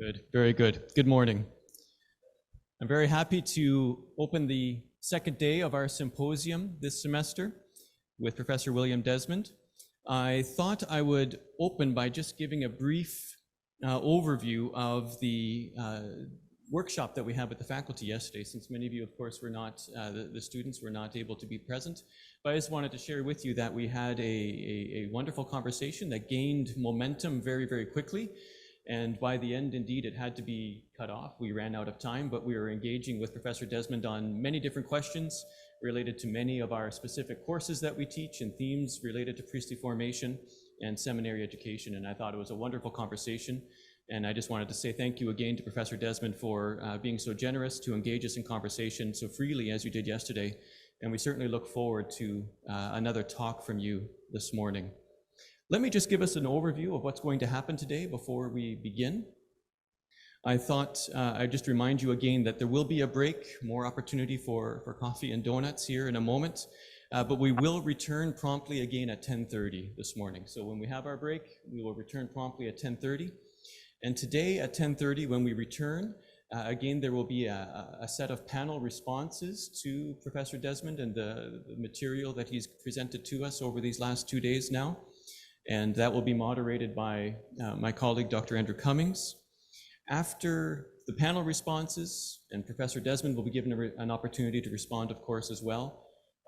Good, very good. Good morning. I'm very happy to open the second day of our symposium this semester with Professor William Desmond. I thought I would open by just giving a brief overview of the workshop that we had with the faculty yesterday, since many of you, of course, were not, the students were not able to be present. But I just wanted to share with you that we had a wonderful conversation that gained momentum very, very quickly. And by the end, indeed, it had to be cut off. We ran out of time, but we were engaging with Professor Desmond on many different questions related to many of our specific courses that we teach and themes related to priestly formation and seminary education. And I thought it was a wonderful conversation. And I just wanted to say thank you again to Professor Desmond for being so generous to engage us in conversation so freely as you did yesterday. And we certainly look forward to another talk from you this morning. Let me just give us an overview of what's going to happen today before we begin. I thought I'd just remind you again that there will be a break, more opportunity for coffee and donuts here in a moment, but we will return promptly again at 10:30 this morning. So when we have our break, we will return promptly at 10:30. And today at 10:30, when we return, again, there will be a set of panel responses to Professor Desmond and the material that he's presented to us over these last 2 days now. And that will be moderated by my colleague, Dr. Andrew Cummings. After the panel responses, and Professor Desmond will be given an opportunity to respond, of course, as well,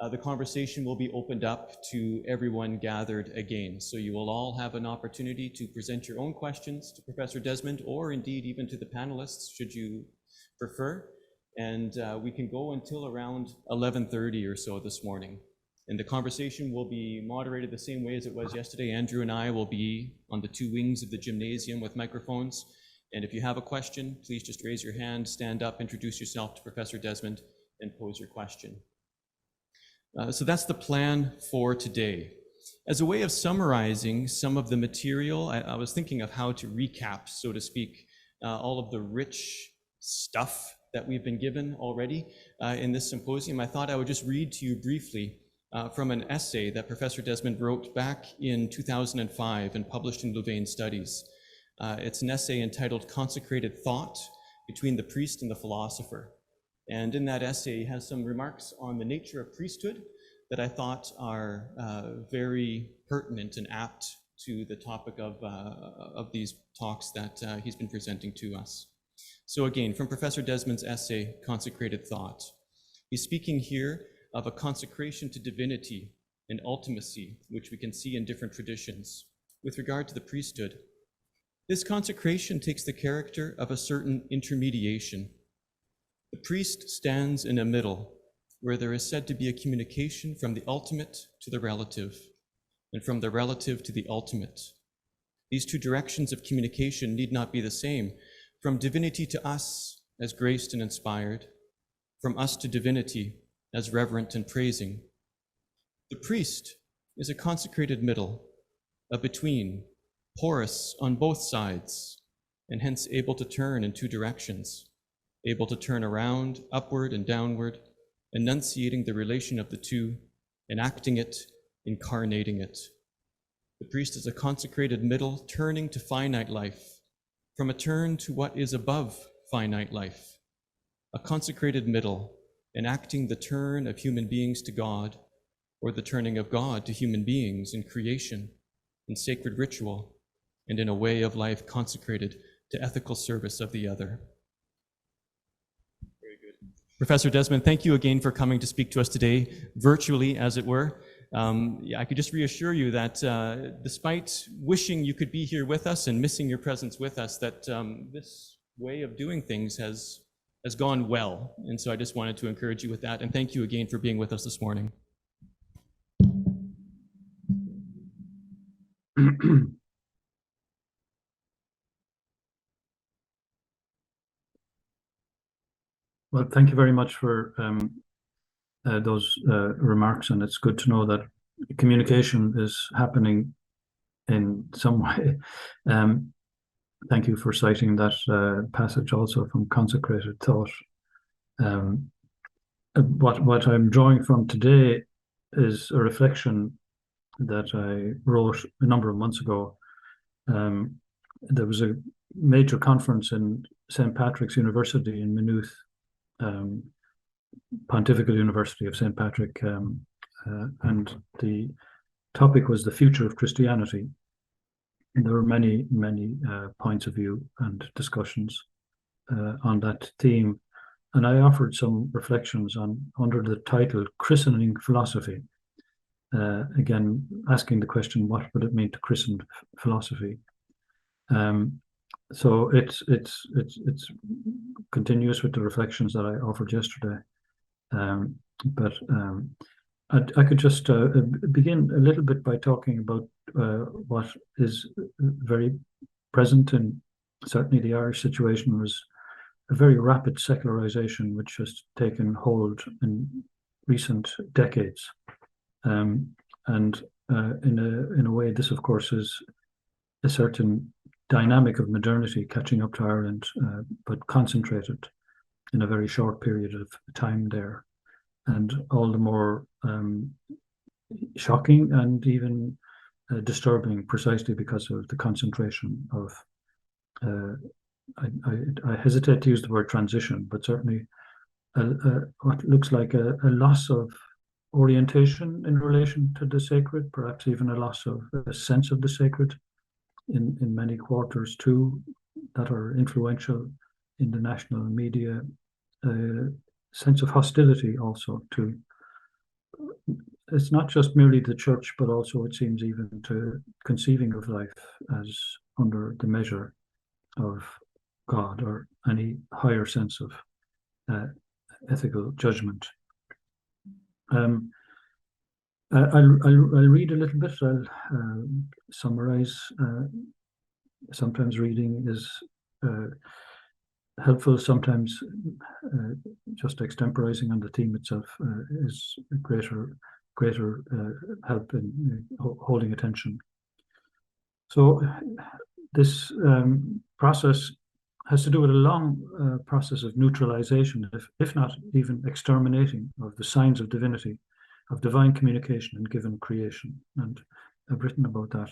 the conversation will be opened up to everyone gathered again. So you will all have an opportunity to present your own questions to Professor Desmond, or indeed even to the panelists, should you prefer. And we can go until around 11:30 or so this morning. And the conversation will be moderated the same way as it was yesterday. Andrew and I will be on the two wings of the gymnasium with microphones. And if you have a question, please just raise your hand, stand up, introduce yourself to Professor Desmond, and pose your question. So that's the plan for today. As a way of summarizing some of the material, I was thinking of how to recap, so to speak, all of the rich stuff that we've been given already in this symposium. I thought I would just read to you briefly from an essay that Professor Desmond wrote back in 2005 and published in Louvain Studies. It's an essay entitled Consecrated Thought Between the Priest and the Philosopher. And in that essay, he has some remarks on the nature of priesthood that I thought are very pertinent and apt to the topic of these talks that he's been presenting to us. So again, from Professor Desmond's essay, Consecrated Thought. He's speaking here of a consecration to divinity and ultimacy, which we can see in different traditions. With regard to the priesthood, this consecration takes the character of a certain intermediation. The priest stands in a middle, where there is said to be a communication from the ultimate to the relative, and from the relative to the ultimate. These two directions of communication need not be the same, from divinity to us as graced and inspired, from us to divinity as reverent and praising. The priest is a consecrated middle, a between, porous on both sides, and hence able to turn in two directions, able to turn around, upward and downward, enunciating the relation of the two, enacting it, incarnating it. The priest is a consecrated middle, turning to finite life, from a turn to what is above finite life, a consecrated middle, enacting the turn of human beings to God, or the turning of God to human beings in creation, in sacred ritual, and in a way of life consecrated to ethical service of the other. Very good. Professor Desmond, thank you again for coming to speak to us today, virtually as it were. I could just reassure you that despite wishing you could be here with us and missing your presence with us, that this way of doing things has gone well. And so I just wanted to encourage you with that. And thank you again for being with us this morning. Well, thank you very much for those remarks. And it's good to know that communication is happening in some way. Thank you for citing that passage also from Consecrated Thought. What I'm drawing from today is a reflection that I wrote a number of months ago. There was a major conference in St. Patrick's University in Maynooth, Pontifical University of St. Patrick, and the topic was the future of Christianity. And there were many points of view and discussions on that theme. And I offered some reflections under the title Christening Philosophy. Again, asking the question, what would it mean to christen philosophy? So it's continuous with the reflections that I offered yesterday. But I could just begin a little bit by talking about what is very present in certainly the Irish situation, was a very rapid secularization which has taken hold in recent decades. And in a way, this of course is a certain dynamic of modernity catching up to Ireland, but concentrated in a very short period of time there, and all the more shocking and even disturbing precisely because of the concentration of I hesitate to use the word transition, but certainly what looks like a loss of orientation in relation to the sacred, perhaps even a loss of a sense of the sacred in many quarters too, that are influential in the national media, sense of hostility also to, it's not just merely the church, but also it seems even to conceiving of life as under the measure of God or any higher sense of ethical judgment. I'll read a little bit. I'll summarize. Sometimes reading is helpful. Sometimes just extemporizing on the theme itself is a greater help in holding attention. So this process has to do with a long process of neutralization, if not even exterminating, of the signs of divinity, of divine communication and given creation. And I've written about that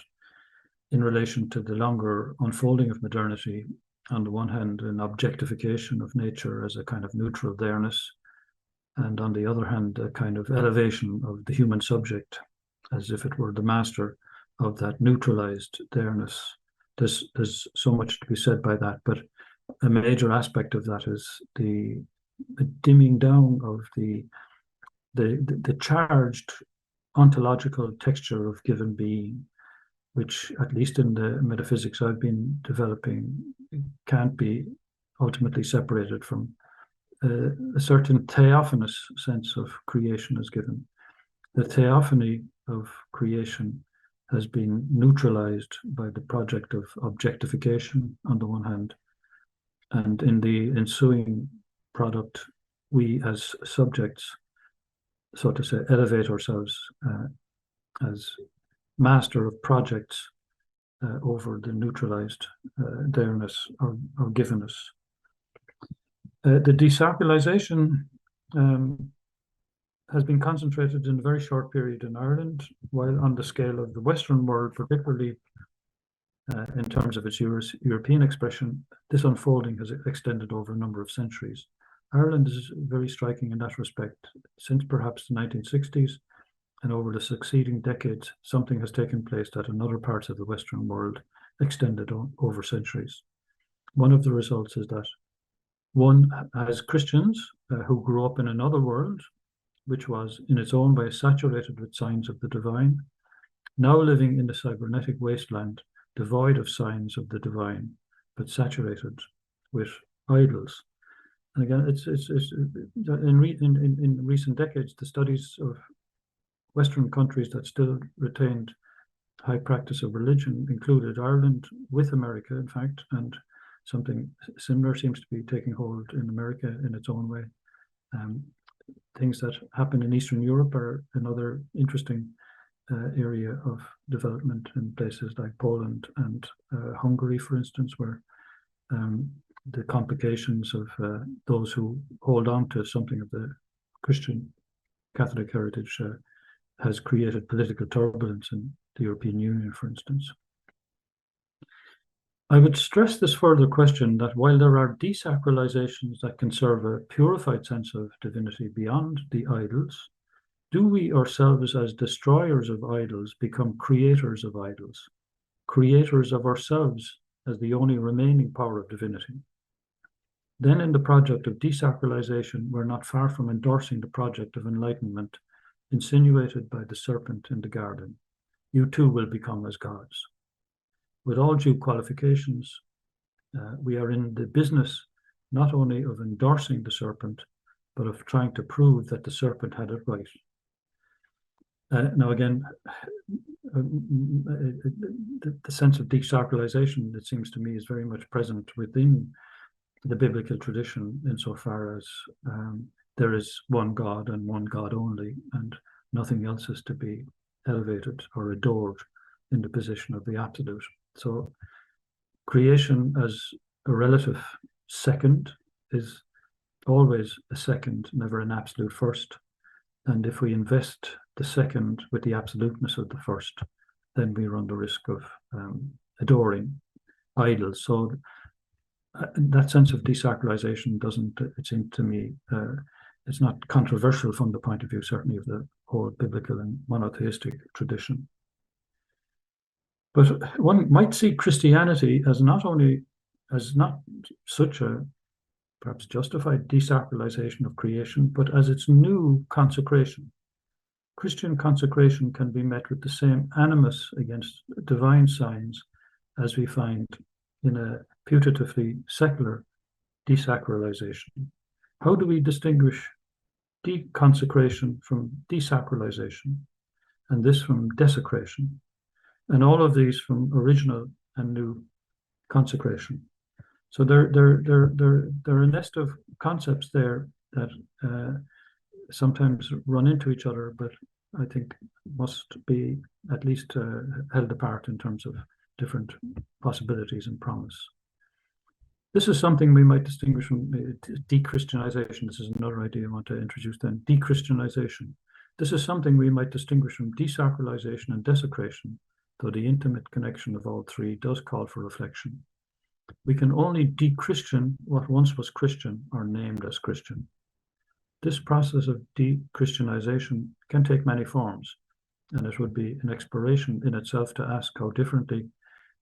in relation to the longer unfolding of modernity. On the one hand, an objectification of nature as a kind of neutral there-ness, and on the other hand, a kind of elevation of the human subject as if it were the master of that neutralized there-ness. There's so much to be said by that, but a major aspect of that is the dimming down of the charged ontological texture of given being, which, at least in the metaphysics I've been developing, can't be ultimately separated from a certain theophanous sense of creation as given. The theophany of creation has been neutralized by the project of objectification on the one hand, and in the ensuing product, we as subjects, so to say, elevate ourselves as master of projects over the neutralized there-ness or givenness. The desacralization has been concentrated in a very short period in Ireland, while on the scale of the Western world, particularly in terms of its European expression, this unfolding has extended over a number of centuries. Ireland is very striking in that respect. Since perhaps the 1960s and over the succeeding decades, something has taken place that in other parts of the Western world extended over centuries. One of the results is that one, as Christians who grew up in another world, which was in its own way saturated with signs of the divine, now living in the cybernetic wasteland, devoid of signs of the divine, but saturated with idols. And again, it's in recent decades, the studies of Western countries that still retained high practice of religion included Ireland with America, in fact, and something similar seems to be taking hold in America in its own way. Things that happen in Eastern Europe are another interesting area of development in places like Poland and Hungary, for instance, where the complications of those who hold on to something of the Christian Catholic heritage has created political turbulence in the European Union, for instance. I would stress this further question that while there are desacralizations that can serve a purified sense of divinity beyond the idols, do we ourselves as destroyers of idols become creators of idols, creators of ourselves as the only remaining power of divinity? Then in the project of desacralization, we're not far from endorsing the project of enlightenment insinuated by the serpent in the garden. You too will become as gods. With all due qualifications, we are in the business not only of endorsing the serpent, but of trying to prove that the serpent had it right. Now again, the sense of desacralization, it seems to me, is very much present within the biblical tradition insofar as there is one God and one God only, and nothing else is to be elevated or adored in the position of the absolute. So creation as a relative second is always a second, never an absolute first. And if we invest the second with the absoluteness of the first, then we run the risk of adoring idols. So that sense of desacralization doesn't, it seems to me, it's not controversial from the point of view, certainly, of the whole biblical and monotheistic tradition. But one might see Christianity as not such a perhaps justified desacralization of creation, but as its new consecration. Christian consecration can be met with the same animus against divine signs as we find in a putatively secular desacralization. How do we distinguish deconsecration from desacralization, and this from desecration, and all of these from original and new consecration? So there are a nest of concepts there that sometimes run into each other, but I think must be at least held apart in terms of different possibilities and promise. This is something we might distinguish from de-Christianization. This is another idea I want to introduce then, de-Christianization. This is something we might distinguish from desacralization and desecration, though the intimate connection of all three does call for reflection. We can only de-Christian what once was Christian or named as Christian. This process of de-Christianization can take many forms, and it would be an exploration in itself to ask how differently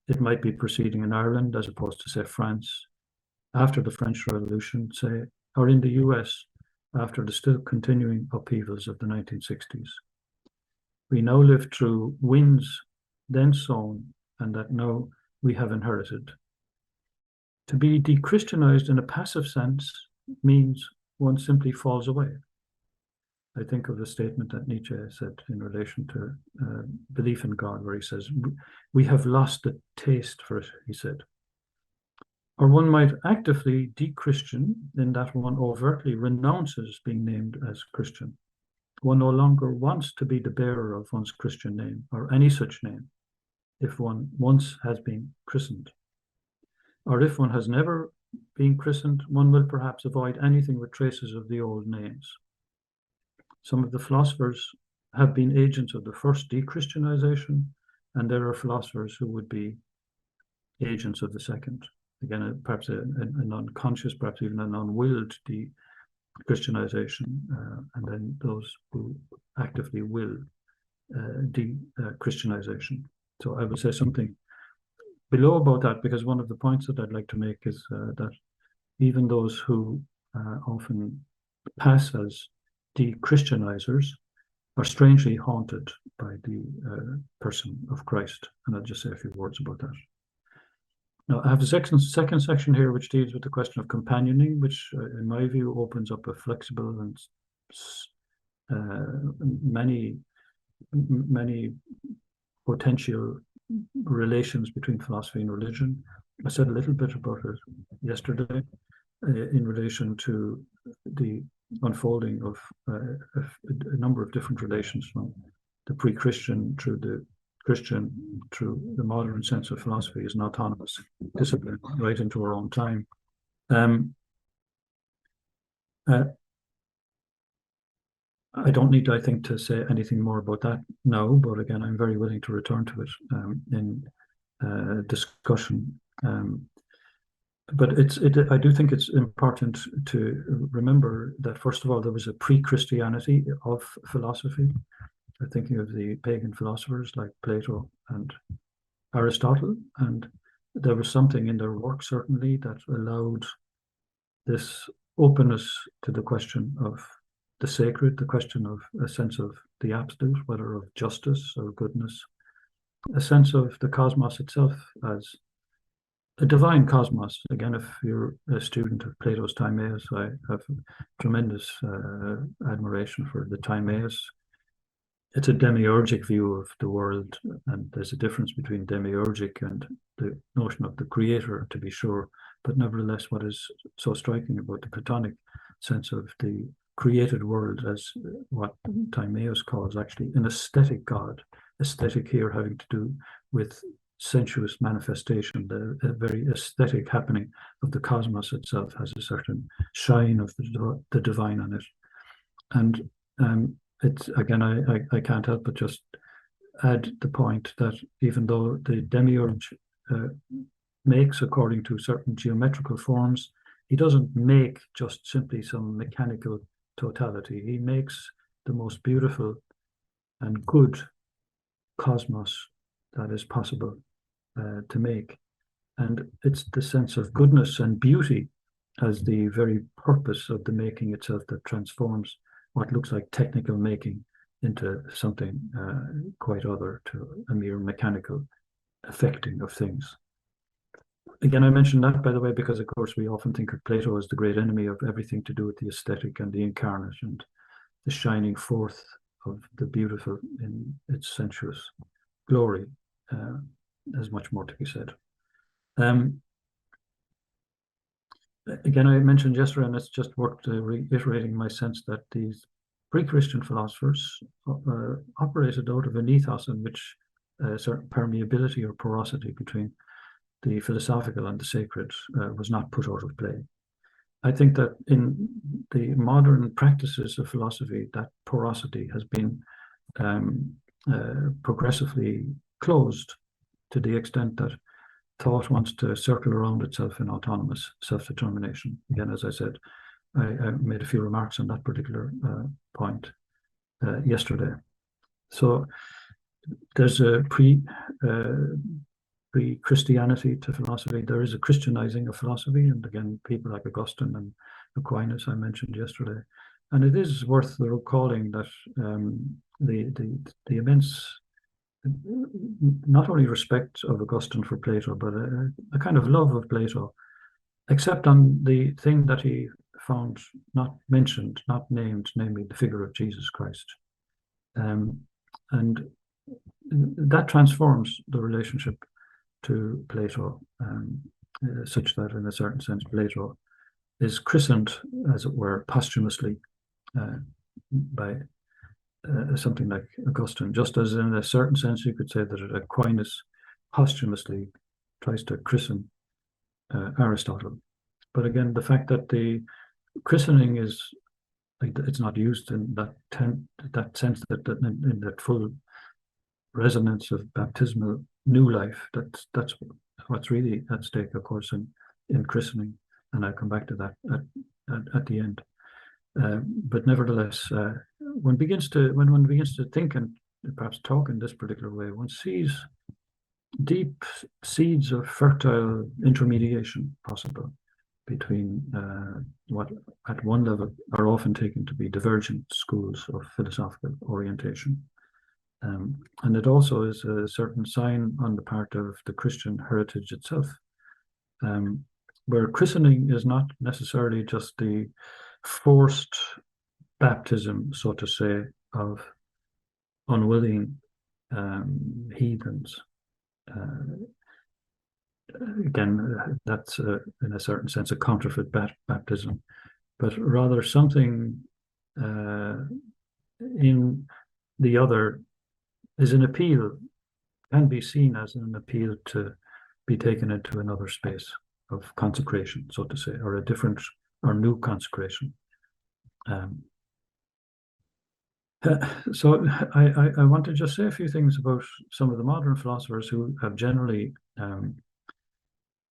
it might be proceeding in Ireland as opposed to, say, France after the French Revolution, say, or in the US after the still continuing upheavals of the 1960s. We now live through winds then sown and that now we have inherited. To be de-Christianized in a passive sense means one simply falls away. I think of the statement that Nietzsche said in relation to belief in God, where he says, we have lost the taste for it, he said. Or one might actively de-Christian in that one overtly renounces being named as Christian. One no longer wants to be the bearer of one's Christian name or any such name if one once has been christened. Or if one has never been christened, one will perhaps avoid anything with traces of the old names. Some of the philosophers have been agents of the first de-Christianization, and there are philosophers who would be agents of the second. Again, perhaps an unconscious, perhaps even an unwilled de-Christianization, and then those who actively will de-Christianization. So I would say something below about that, because one of the points that I'd like to make is that even those who often pass as de-Christianizers are strangely haunted by the person of Christ. And I'll just say a few words about that. Now, I have a second section here which deals with the question of companioning, which in my view opens up a flexible and many potential relations between philosophy and religion. I said a little bit about it yesterday in relation to the unfolding of a number of different relations from the pre-Christian through the Christian, through the modern sense of philosophy as an autonomous discipline right into our own time. I don't need, I think, to say anything more about that now, but again, I'm very willing to return to it in discussion But I do think it's important to remember that, first of all, there was a pre-Christianity of philosophy. I'm thinking of the pagan philosophers like Plato and Aristotle, and there was something in their work, certainly, that allowed this openness to the question of the sacred, the question of a sense of the absolute, whether of justice or goodness, a sense of the cosmos itself as a divine cosmos. Again, if you're a student of Plato's Timaeus, I have tremendous admiration for the Timaeus. It's a demiurgic view of the world, and there's a difference between demiurgic and the notion of the creator, to be sure. But nevertheless, what is so striking about the Platonic sense of the created world as what Timaeus calls actually an aesthetic God, aesthetic here having to do with sensuous manifestation, the very aesthetic happening of the cosmos itself has a certain shine of the divine on it. And it's, again, I can't help but just add the point that even though the demiurge makes according to certain geometrical forms, he doesn't make just simply some mechanical totality. He makes the most beautiful and good cosmos that is possible to make. And it's the sense of goodness and beauty as the very purpose of the making itself that transforms what looks like technical making into something quite other, to a mere mechanical affecting of things. Again, I mentioned that, by the way, because of course we often think of Plato as the great enemy of everything to do with the aesthetic and the incarnate and the shining forth of the beautiful in its sensuous glory. There's much more to be said. Again, I mentioned yesterday, and it's just worth reiterating my sense that these pre-Christian philosophers operated out of an ethos in which a certain permeability or porosity between the philosophical and the sacred was not put out of play. I think that in the modern practices of philosophy, that porosity has been progressively closed to the extent that thought wants to circle around itself in autonomous self-determination. Again, as I said, I made a few remarks on that particular point yesterday. So there's a pre-Christianity to philosophy. There is a Christianizing of philosophy, and again, people like Augustine and Aquinas I mentioned yesterday. And it is worth recalling that the immense, not only respect of Augustine for Plato, but a kind of love of Plato, except on the thing that he found not mentioned, not named, namely the figure of Jesus Christ. And that transforms the relationship to Plato, such that in a certain sense Plato is christened, as it were, posthumously by something like Augustine, just as in a certain sense you could say that Aquinas posthumously tries to christen Aristotle. But again, the fact that the christening is, like, it's not used in that sense, that in that full resonance of baptismal new life, that's what's really at stake, of course, in christening, and I'll come back to that at the end. But nevertheless, when one begins to think and perhaps talk in this particular way, one sees deep seeds of fertile intermediation possible between what at one level are often taken to be divergent schools of philosophical orientation. And it also is a certain sign on the part of the Christian heritage itself, where christening is not necessarily just the forced baptism, so to say, of unwilling heathens. Again, that's in a certain sense a counterfeit baptism, but rather something in the other is an appeal, can be seen as an appeal to be taken into another space of consecration, so to say, or a different or new consecration. So I want to just say a few things about some of the modern philosophers who have generally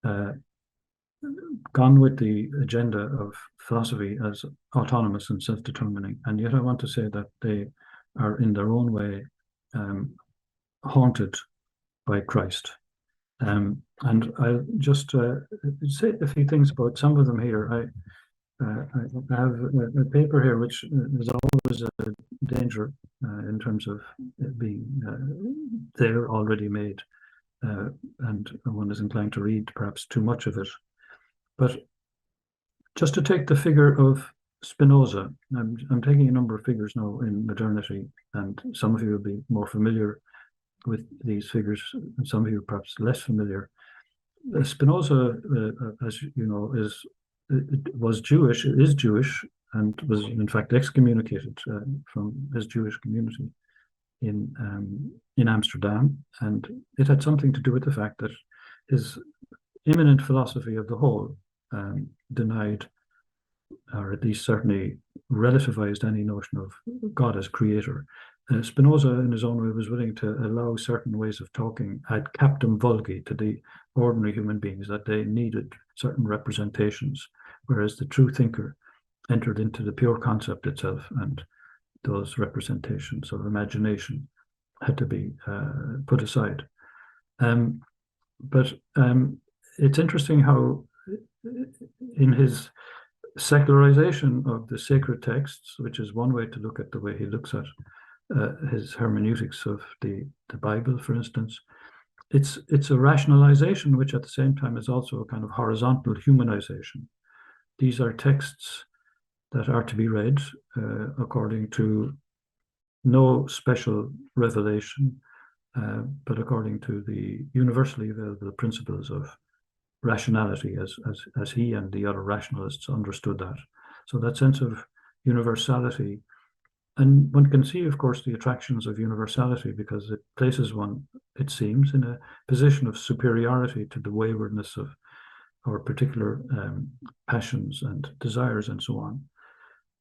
gone with the agenda of philosophy as autonomous and self-determining, and yet I want to say that they are in their own way haunted by Christ. And I'll just say a few things about some of them here. I have a paper here which is always a danger in terms of it being there already made, and one is inclined to read perhaps too much of it. But just to take the figure of Spinoza, I'm taking a number of figures now in modernity, and some of you will be more familiar with these figures, and some of you perhaps less familiar. Spinoza, as you know, was Jewish, is Jewish, and was in fact excommunicated from his Jewish community in Amsterdam, and it had something to do with the fact that his immanent philosophy of the whole denied, or at least certainly relativized, any notion of God as creator. Spinoza, in his own way, was willing to allow certain ways of talking ad captum vulgi to the ordinary human beings, that they needed certain representations, whereas the true thinker entered into the pure concept itself, and those representations of imagination had to be put aside. But it's interesting how in his secularization of the sacred texts, which is one way to look at the way he looks at his hermeneutics of the Bible, for instance, it's a rationalization which at the same time is also a kind of horizontal humanization. These are texts that are to be read according to no special revelation, but according to the universally available principles of rationality, as he and the other rationalists understood that. So that sense of universality, and one can see, of course, the attractions of universality, because it places one, it seems, in a position of superiority to the waywardness of our particular passions and desires and so on.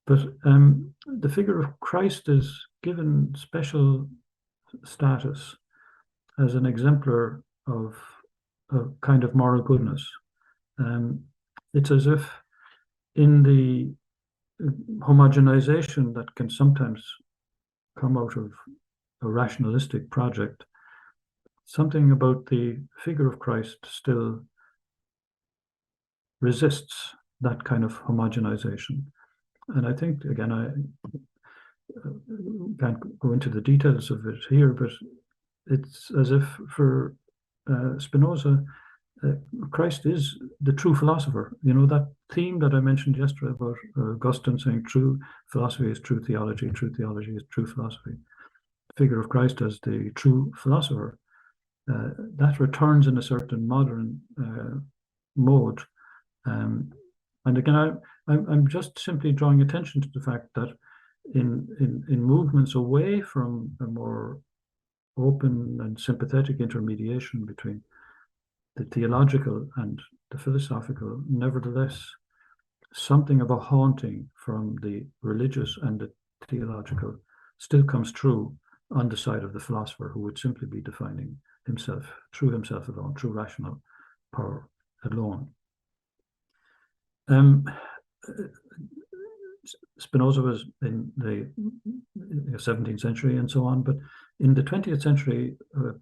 But the figure of Christ is given special status as an exemplar of a kind of moral goodness. It's as if in the homogenization that can sometimes come out of a rationalistic project, something about the figure of Christ still resists that kind of homogenization. And I think, again, I can't go into the details of it here, but it's as if for Spinoza, Christ is the true philosopher. You know, that theme that I mentioned yesterday about Augustine saying true philosophy is true theology is true philosophy. The figure of Christ as the true philosopher, that returns in a certain modern mode. And again, I'm just simply drawing attention to the fact that in movements away from a more open and sympathetic intermediation between the theological and the philosophical, nevertheless, something of a haunting from the religious and the theological still comes true on the side of the philosopher, who would simply be defining himself, through himself alone, through rational power alone. Spinoza was in the 17th century and so on, but in the 20th century, a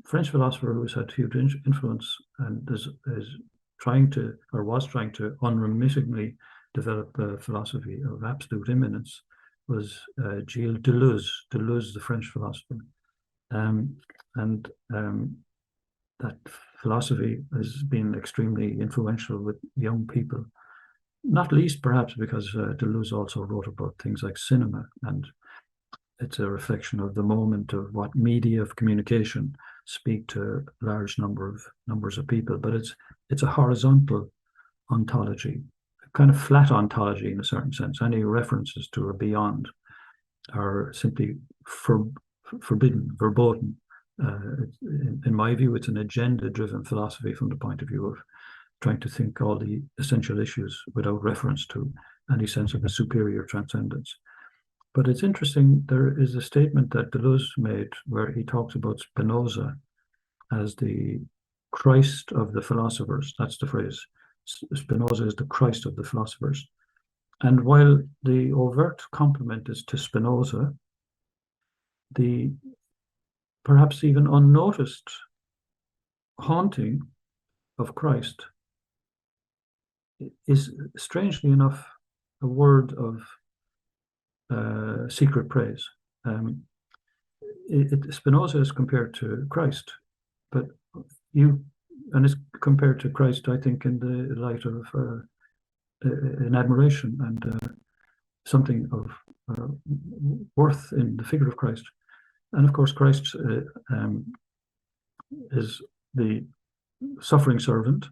French philosopher who's had huge influence and is trying to, or was trying to, unremittingly develop a philosophy of absolute immanence was Gilles Deleuze. Deleuze, the French philosopher. That philosophy has been extremely influential with young people, not least perhaps because Deleuze also wrote about things like cinema, and it's a reflection of the moment of what media of communication speak to large numbers of people. But it's a horizontal ontology, a kind of flat ontology in a certain sense. Any references to a beyond are simply forbidden, verboten. In my view, it's an agenda-driven philosophy from the point of view of trying to think all the essential issues without reference to any sense of a superior transcendence. But it's interesting, there is a statement that Deleuze made where he talks about Spinoza as the Christ of the philosophers. That's the phrase. Spinoza is the Christ of the philosophers. And while the overt compliment is to Spinoza, the perhaps even unnoticed haunting of Christ is, strangely enough, a word of secret praise. Spinoza is compared to Christ, but and it's compared to Christ, I think, in the light of an admiration and something of worth in the figure of Christ. And of course, Christ is the suffering servant.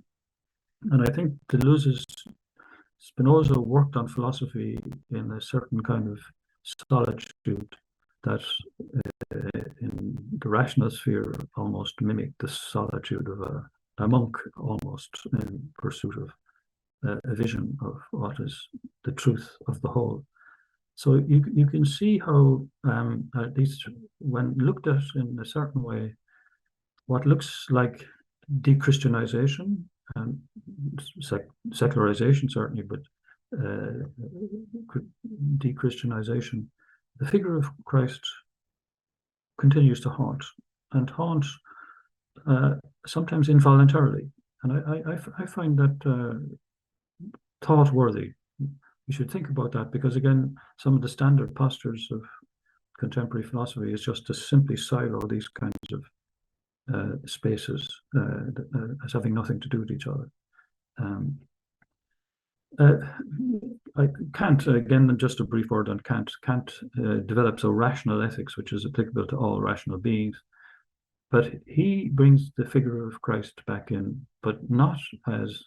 And I think Spinoza worked on philosophy in a certain kind of solitude that in the rational sphere almost mimicked the solitude of a monk, almost in pursuit of a vision of what is the truth of the whole. So you can see how, at least when looked at in a certain way, what looks like de-Christianization and secularization certainly, but de-Christianization, the figure of Christ continues to haunt, and haunt sometimes involuntarily. And I find that thought worthy. We should think about that, because again, some of the standard postures of contemporary philosophy is just to simply silo these kinds of spaces as having nothing to do with each other. Kant, again, just a brief word on Kant. Kant develops a rational ethics, which is applicable to all rational beings. But he brings the figure of Christ back in, but not as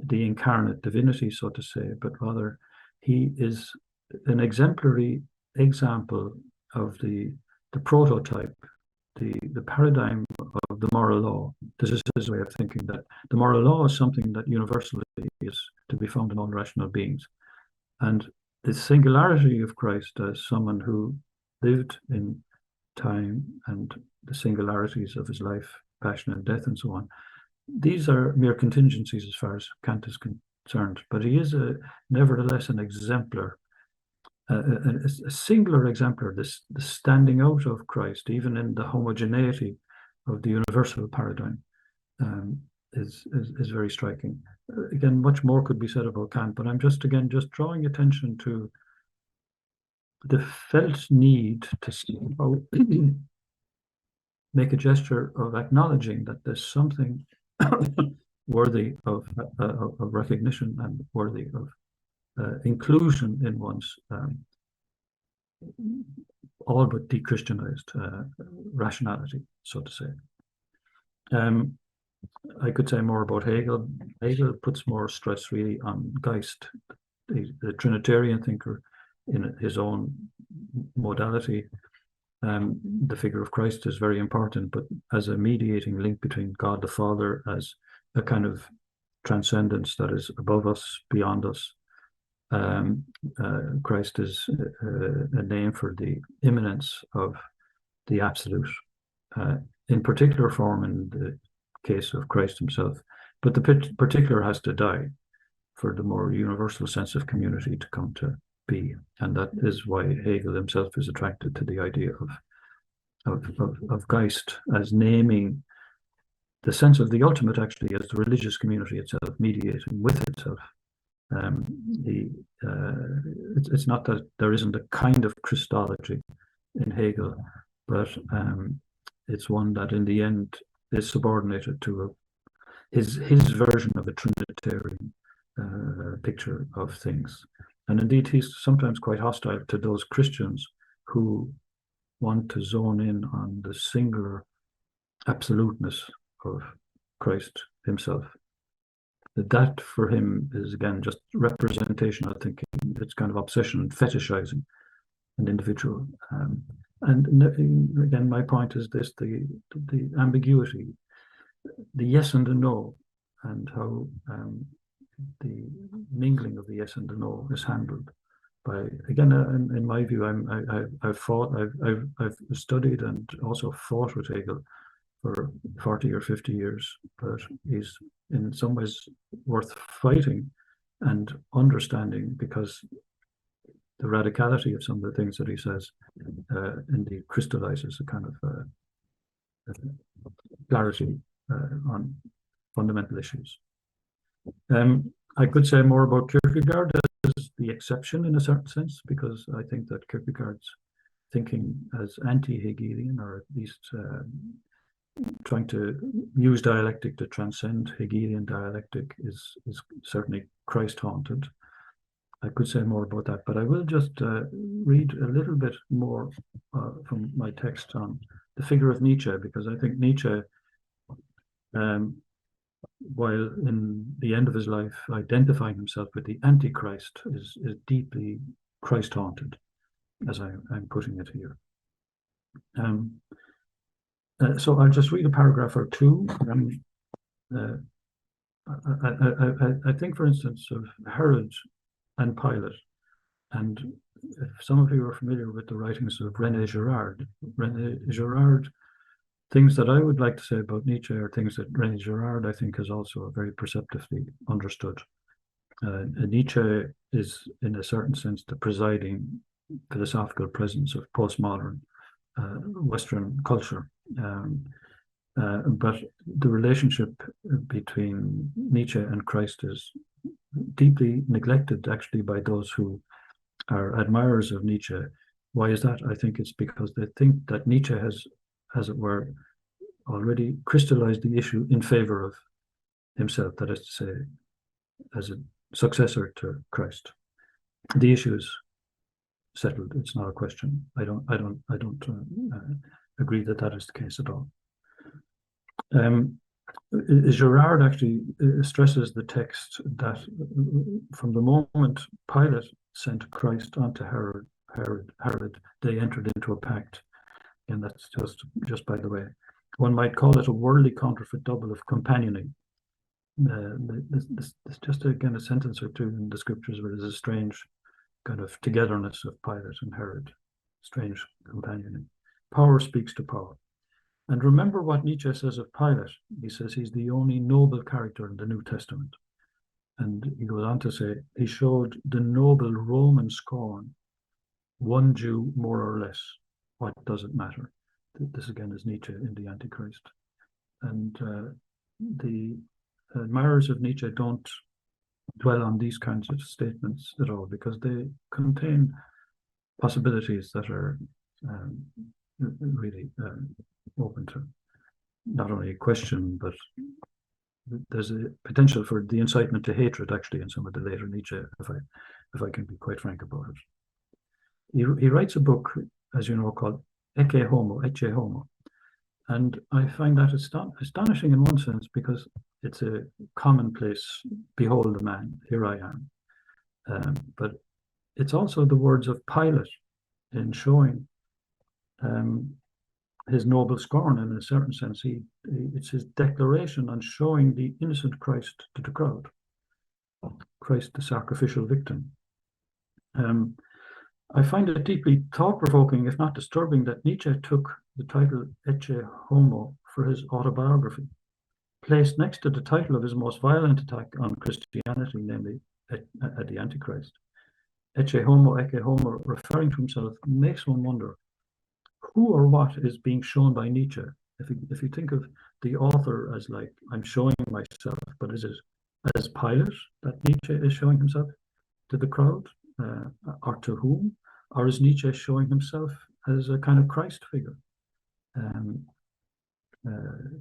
the incarnate divinity, so to say, but rather he is an exemplary example of the prototype, the paradigm of the moral law. This is his way of thinking, that the moral law is something that universally is to be found in all rational beings. And the singularity of Christ as someone who lived in time and the singularities of his life, passion and death and so on, these are mere contingencies as far as Kant is concerned, but he is nevertheless an exemplar, a singular exemplar. The standing out of Christ, even in the homogeneity of the universal paradigm, is very striking. Again, much more could be said about Kant, but I'm just drawing attention to the felt need to somehow make a gesture of acknowledging that there's something worthy of recognition and worthy of inclusion in one's all but de-Christianized rationality, so to say. I could say more about Hegel. Hegel puts more stress really on Geist, the Trinitarian thinker, in his own modality. The figure of Christ is very important, but as a mediating link between God the Father, as a kind of transcendence that is above us, beyond us. Christ is a name for the immanence of the absolute, in particular form in the case of Christ himself. But the particular has to die for the more universal sense of community to come to be. And that is why Hegel himself is attracted to the idea of Geist as naming the sense of the ultimate actually as the religious community itself, mediating with itself. It's not that there isn't a kind of Christology in Hegel, but it's one that in the end is subordinated to his version of a Trinitarian picture of things. And indeed, he's sometimes quite hostile to those Christians who want to zone in on the singular absoluteness of Christ himself. That for him is, again, just representational thinking. It's kind of obsession and fetishizing an individual. And again, my point is this, the ambiguity, the yes and the no, and how the mingling of the yes and the no is handled by, again, in my view, I've studied and also fought with Hegel for 40 or 50 years, but he's in some ways worth fighting and understanding, because the radicality of some of the things that he says indeed crystallizes a kind of clarity on fundamental issues. I could say more about Kierkegaard as the exception in a certain sense, because I think that Kierkegaard's thinking as anti-Hegelian, or at least trying to use dialectic to transcend Hegelian dialectic, is certainly Christ-haunted. I could say more about that, but I will just read a little bit more from my text on the figure of Nietzsche, because I think Nietzsche, while in the end of his life identifying himself with the Antichrist, is deeply Christ-haunted, as I'm putting it here. So I'll just read a paragraph or two. I think, for instance, of Herod and Pilate. And if some of you are familiar with the writings of René Girard, things that I would like to say about Nietzsche are things that René Girard, I think, has also very perceptively understood. Nietzsche is, in a certain sense, the presiding philosophical presence of postmodern Western culture. But the relationship between Nietzsche and Christ is deeply neglected, actually, by those who are admirers of Nietzsche. Why is that? I think it's because they think that Nietzsche has, as it were, already crystallized the issue in favor of himself, that is to say, as a successor to Christ. The issue is settled. It's not a question. I don't agree that that is the case at all. Girard actually stresses the text that from the moment Pilate sent Christ onto Herod, they entered into a pact, and that's just by the way. One might call it a worldly counterfeit double of companioning. This just again a sentence or two in the scriptures where there's a strange kind of togetherness of Pilate and Herod, strange companioning. Power speaks to power. And remember what Nietzsche says of Pilate. He says he's the only noble character in the New Testament. And he goes on to say, he showed the noble Roman scorn, one Jew more or less. What does it matter? This again is Nietzsche in the Antichrist. And the admirers of Nietzsche don't dwell on these kinds of statements at all, because they contain possibilities that are really open to not only a question, but there's a potential for the incitement to hatred, actually, in some of the later Nietzsche, if I can be quite frank about it. He writes a book, as you know, called Ecce Homo, and I find that astonishing in one sense, because it's a commonplace, behold the man, here I am. But it's also the words of Pilate in showing his noble scorn, in a certain sense. It's his declaration on showing the innocent Christ to the crowd, Christ the sacrificial victim. I find it deeply thought-provoking, if not disturbing, that Nietzsche took the title Ecce Homo for his autobiography, placed next to the title of his most violent attack on Christianity, namely at the Antichrist. Ecce Homo, referring to himself, makes one wonder who or what is being shown by Nietzsche. If you think of the author as like, I'm showing myself, but is it as Pilate that Nietzsche is showing himself to the crowd, or to whom? Or is Nietzsche showing himself as a kind of Christ figure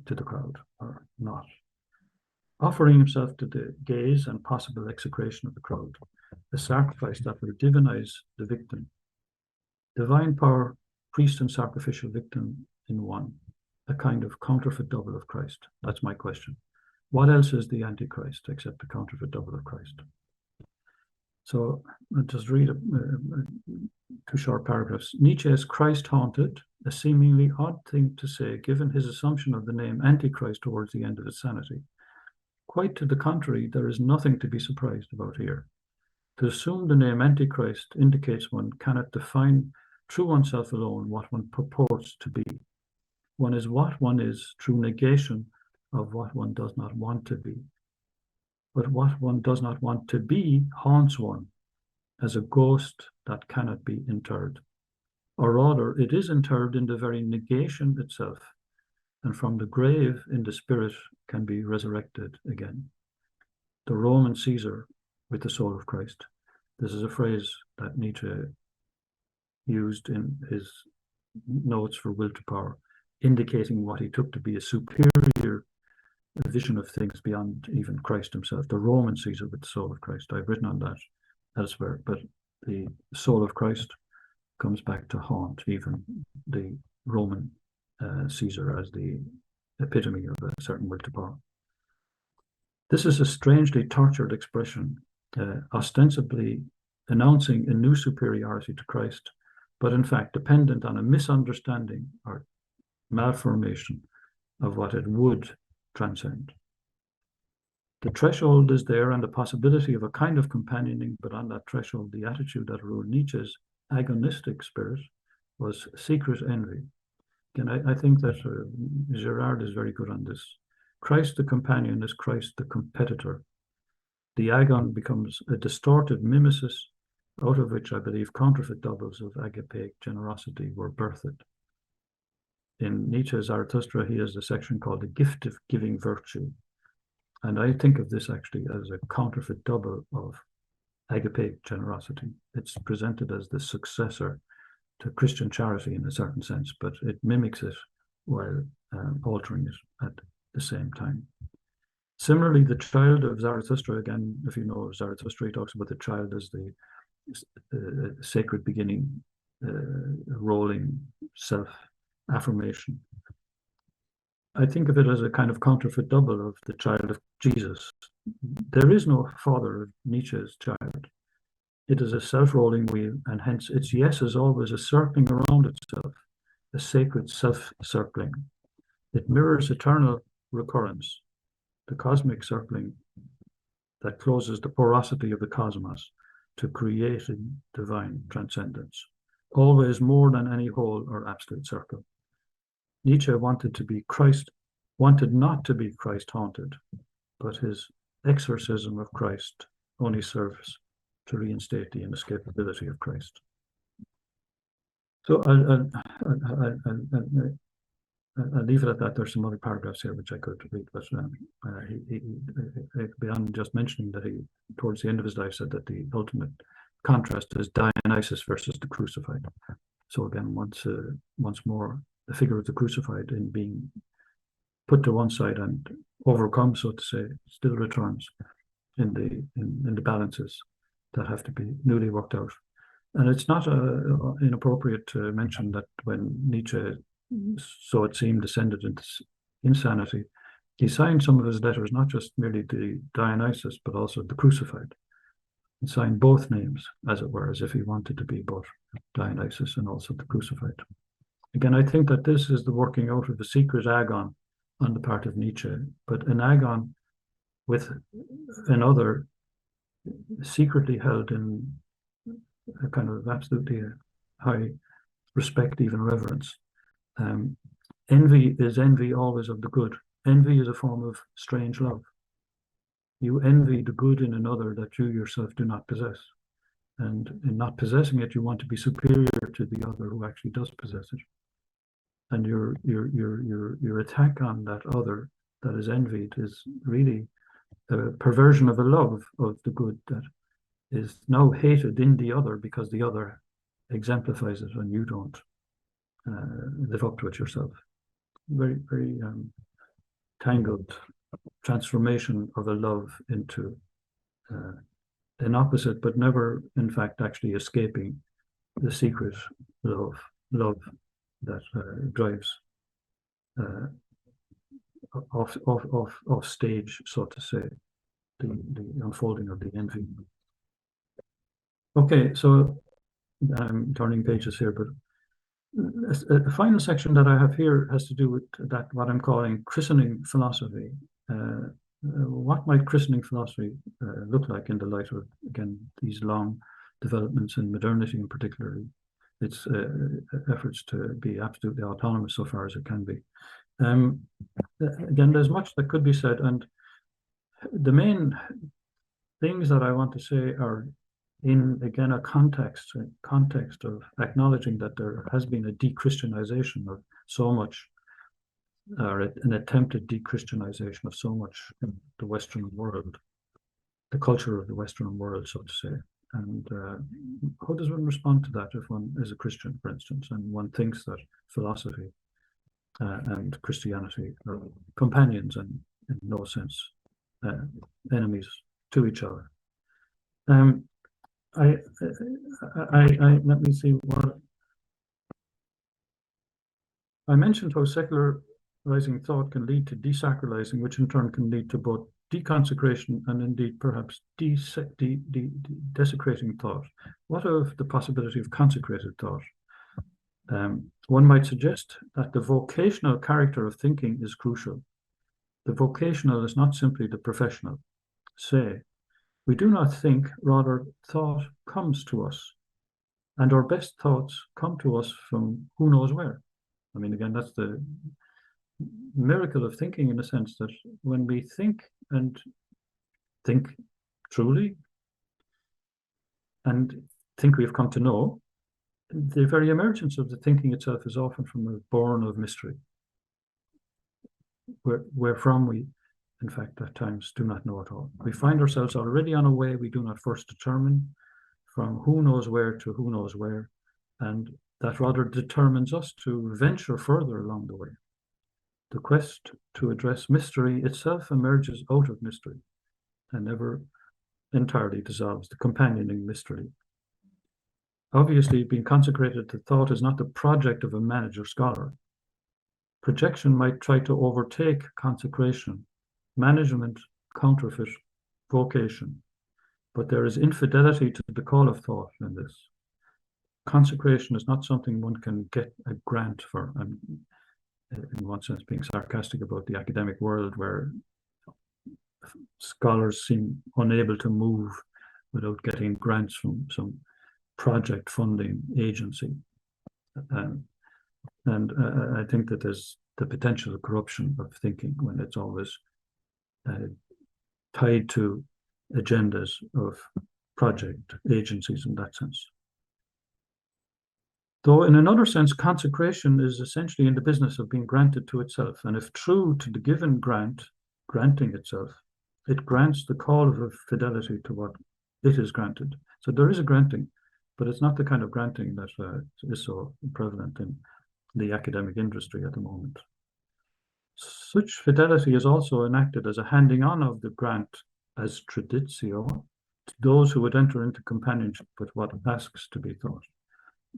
to the crowd, or not? Offering himself to the gaze and possible execration of the crowd, a sacrifice that will divinize the victim. Divine power, priest and sacrificial victim in one, a kind of counterfeit double of Christ. That's my question. What else is the Antichrist except the counterfeit double of Christ? So I'll just read two short paragraphs. Nietzsche is Christ-haunted, a seemingly odd thing to say, given his assumption of the name Antichrist towards the end of its sanity. Quite to the contrary, there is nothing to be surprised about here. To assume the name Antichrist indicates one cannot define through oneself alone what one purports to be. One is what one is through negation of what one does not want to be. But what one does not want to be haunts one as a ghost that cannot be interred. Or rather, it is interred in the very negation itself, and from the grave in the spirit can be resurrected again. The Roman Caesar with the soul of Christ. This is a phrase that Nietzsche used in his notes for Will to Power, indicating what he took to be a superior vision of things beyond even Christ himself. The Roman Caesar with the soul of Christ. I've written on that elsewhere, but the soul of Christ comes back to haunt even the Roman Caesar as the epitome of a certain will to power. This is a strangely tortured expression, ostensibly announcing a new superiority to Christ, but in fact dependent on a misunderstanding or malformation of what it would transcend. The threshold is there and the possibility of a kind of companioning, but on that threshold, the attitude that ruled Nietzsche's agonistic spirit was secret envy. Again, I think that Girard is very good on this. Christ the companion is Christ the competitor. The agon becomes a distorted mimesis out of which I believe counterfeit doubles of agapic generosity were birthed. In Nietzsche's Zarathustra, he has a section called the gift of giving virtue. And I think of this actually as a counterfeit double of agapic generosity. It's presented as the successor to Christian charity in a certain sense, but it mimics it while altering it at the same time. Similarly, the child of Zarathustra, again, if you know Zarathustra, he talks about the child as the sacred beginning, rolling self-affirmation. I think of it as a kind of counterfeit double of the child of Jesus. There is no father of Nietzsche's child. It is a self-rolling wheel, and hence its yes is always a circling around itself, a sacred self-circling. It mirrors eternal recurrence, the cosmic circling that closes the porosity of the cosmos to creating divine transcendence, always more than any whole or absolute circle. Nietzsche wanted not to be Christ haunted, but his exorcism of Christ only serves to reinstate the inescapability of Christ. So I'll leave it at that. There's some other paragraphs here which I could read, but beyond just mentioning that he, towards the end of his life, said that the ultimate contrast is Dionysus versus the crucified. So again, once more, the figure of the crucified in being put to one side and overcome, so to say, still returns in the balances that have to be newly worked out. And it's not inappropriate to mention that when Nietzsche, so it seemed, descended into insanity, he signed some of his letters not just merely to Dionysus, but also the crucified. He signed both names, as it were, as if he wanted to be both Dionysus and also the crucified. Again, I think that this is the working out of a secret agon on the part of Nietzsche, but an agon with another secretly held in a kind of absolutely high respect, even reverence. Envy is envy always of the good. Envy is a form of strange love. You envy the good in another that you yourself do not possess. And in not possessing it, you want to be superior to the other who actually does possess it. And your attack on that other that is envied is really a perversion of a love of the good that is now hated in the other because the other exemplifies it and you don't live up to it yourself. Very, very tangled transformation of a love into an opposite, but never, in fact, actually escaping the secret love that drives off stage, so to say, the unfolding of the envy. Okay, so I'm turning pages here, but a final section that I have here has to do with that, what I'm calling christening philosophy. What might christening philosophy look like in the light of, again, these long developments in modernity in particular? its efforts to be absolutely autonomous so far as it can be. Again, there's much that could be said, and the main things that I want to say are in, again, a context of acknowledging that there has been a de-Christianization of so much, or an attempted de-Christianization of so much in the Western world, the culture of the Western world, so to say. And how does one respond to that if one is a Christian, for instance, and one thinks that philosophy and Christianity are companions and in no sense enemies to each other? Let me see what I mentioned, how secularizing thought can lead to desacralizing, which in turn can lead to both deconsecration and indeed perhaps desecrating thought. What of the possibility of consecrated thought? One might suggest that the vocational character of thinking is crucial. The vocational is not simply the professional. Say, we do not think, rather thought comes to us, and our best thoughts come to us from who knows where. I mean, again, that's the miracle of thinking, in a sense that when we think and think truly and think we've come to know, the very emergence of the thinking itself is often born of mystery, wherefrom we, in fact, at times do not know at all. We find ourselves already on a way we do not first determine, from who knows where to who knows where, and that rather determines us to venture further along the way. The quest to address mystery itself emerges out of mystery and never entirely dissolves the companioning mystery. Obviously, being consecrated to thought is not the project of a manager scholar. Projection might try to overtake consecration, management counterfeit vocation, but there is infidelity to the call of thought in this. Consecration is not something one can get a grant for. I'm, in one sense, being sarcastic about the academic world, where scholars seem unable to move without getting grants from some project funding agency. I think that there's the potential corruption of thinking when it's always tied to agendas of project agencies in that sense. Though in another sense, consecration is essentially in the business of being granted to itself. And if true to the given grant, granting itself, it grants the call of fidelity to what it is granted. So there is a granting, but it's not the kind of granting that is so prevalent in the academic industry at the moment. Such fidelity is also enacted as a handing on of the grant as traditio to those who would enter into companionship with what asks to be thought.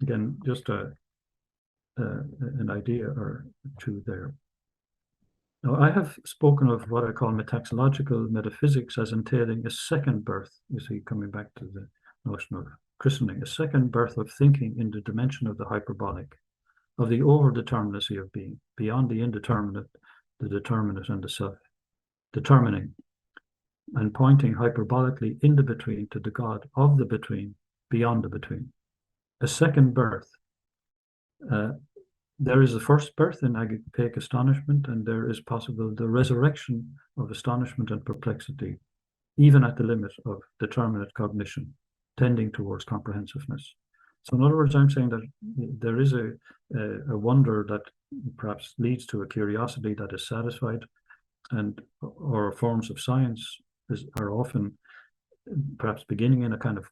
Again, just an idea or two there. Now, I have spoken of what I call metaxological metaphysics as entailing a second birth. You see, coming back to the notion of christening, a second birth of thinking in the dimension of the hyperbolic, of the over-determinacy of being, beyond the indeterminate, the determinate, and the self-determining, and pointing hyperbolically in the between to the God of the between, beyond the between. A second birth. There is a first birth in agapic astonishment, and there is possible the resurrection of astonishment and perplexity, even at the limit of determinate cognition, tending towards comprehensiveness. So in other words, I'm saying that there is a wonder that perhaps leads to a curiosity that is satisfied, and or forms of science are often perhaps beginning in a kind of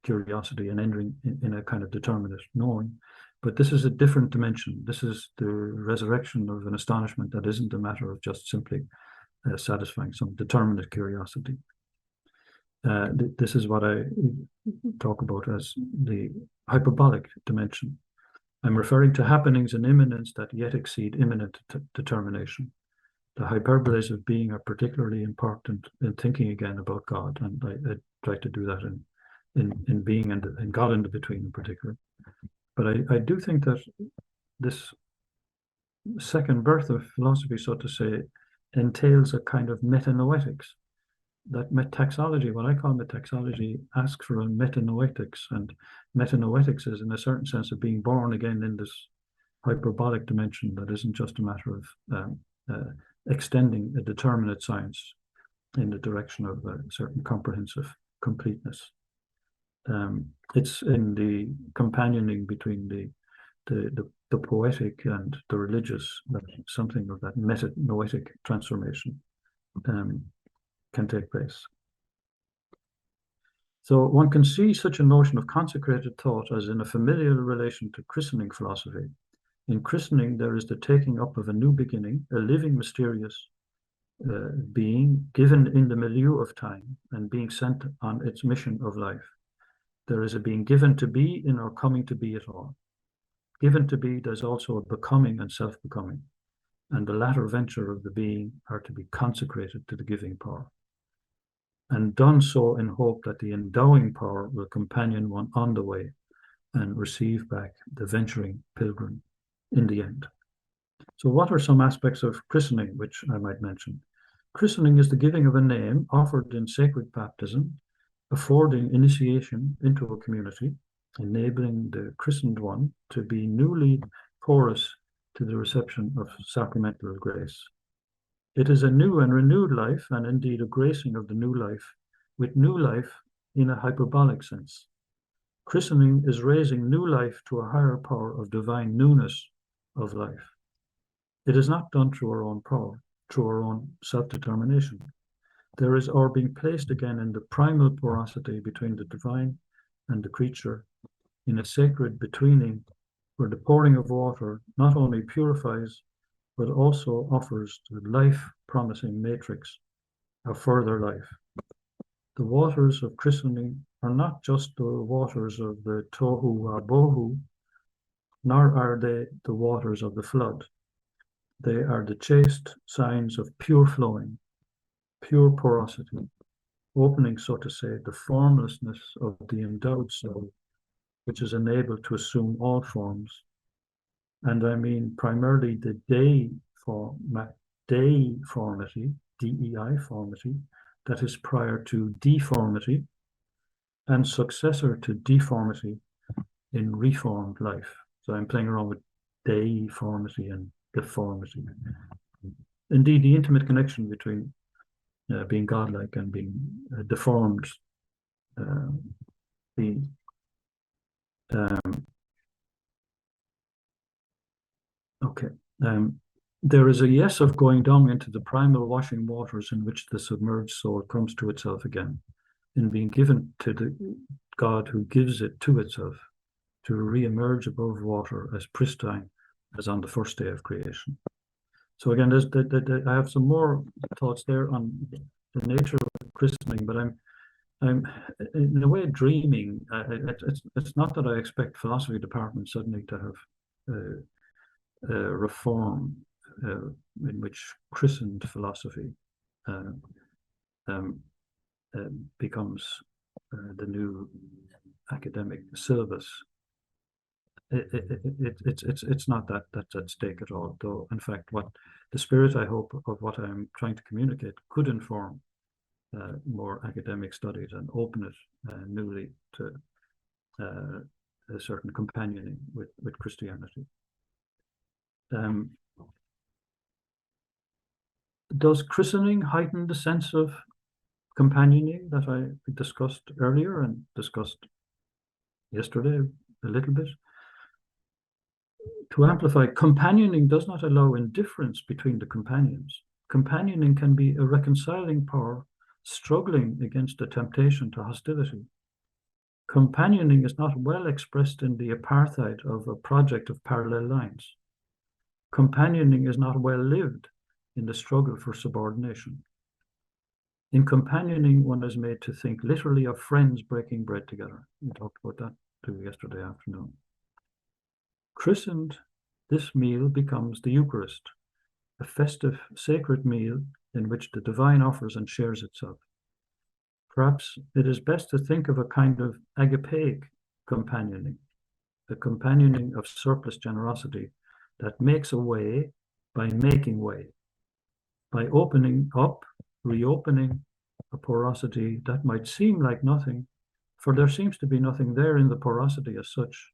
curiosity and entering in a kind of determinate knowing. But this is a different dimension. This is the resurrection of an astonishment that isn't a matter of just simply satisfying some determinate curiosity. This is what I talk about as the hyperbolic dimension. I'm referring to happenings and imminence that yet exceed imminent determination. The hyperboles of being are particularly important in thinking again about God, and I try to do that in being and God in the between in particular. But I do think that this second birth of philosophy, so to say, entails a kind of metanoetics, that metaxology, what I call metaxology, asks for a metanoetics, and metanoetics is in a certain sense of being born again in this hyperbolic dimension that isn't just a matter of extending a determinate science in the direction of a certain comprehensive completeness. It's in the companioning between the poetic and the religious that something of that metanoetic transformation can take place. So one can see such a notion of consecrated thought as in a familiar relation to christening philosophy. In christening, there is the taking up of a new beginning, a living, mysterious being given in the milieu of time and being sent on its mission of life. There is a being given to be in or coming to be at all. Given to be, there's also a becoming and self-becoming, and the latter venture of the being are to be consecrated to the giving power, and done so in hope that the endowing power will companion one on the way and receive back the venturing pilgrim in the end. So what are some aspects of christening which I might mention? Christening is the giving of a name offered in sacred baptism, affording initiation into a community, enabling the christened one to be newly porous to the reception of sacramental grace. It is a new and renewed life, and indeed a gracing of the new life, with new life in a hyperbolic sense. Christening is raising new life to a higher power of divine newness of life. It is not done through our own power, through our own self-determination. There is our being placed again in the primal porosity between the divine and the creature, in a sacred betweening where the pouring of water not only purifies, but also offers the life-promising matrix of further life. The waters of christening are not just the waters of the tohu abohu, nor are they the waters of the flood. They are the chaste signs of pure flowing, pure porosity, opening, so to say, the formlessness of the endowed soul, which is enabled to assume all forms. And I mean primarily the deiformity, DEI formity, that is prior to deformity and successor to deformity in reformed life. So I'm playing around with deiformity and deformity. Indeed, the intimate connection between being godlike and being deformed, there is a yes of going down into the primal washing waters in which the submerged soul comes to itself again, in being given to the God who gives it to itself, to re-emerge above water as pristine as on the first day of creation. So again, I have some more thoughts there on the nature of christening, but I'm in a way dreaming. It's not that I expect philosophy departments suddenly to have reform in which christened philosophy becomes the new academic syllabus. It's not that's at stake at all, though in fact what the spirit, I hope, of what I'm trying to communicate could inform more academic studies and open it newly to a certain companioning with Christianity. Does christening heighten the sense of companioning that I discussed earlier and discussed yesterday a little bit? To amplify, companioning does not allow indifference between the companions. Companioning can be a reconciling power struggling against the temptation to hostility. Companioning is not well expressed in the apartheid of a project of parallel lines. Companioning is not well lived in the struggle for subordination. In companioning, one is made to think literally of friends breaking bread together. We talked about that too yesterday afternoon. Christened, this meal becomes the Eucharist, a festive, sacred meal in which the divine offers and shares itself. Perhaps it is best to think of a kind of agapeic companioning, a companioning of surplus generosity that makes a way by making way, by opening up, reopening, a porosity that might seem like nothing, for there seems to be nothing there in the porosity as such,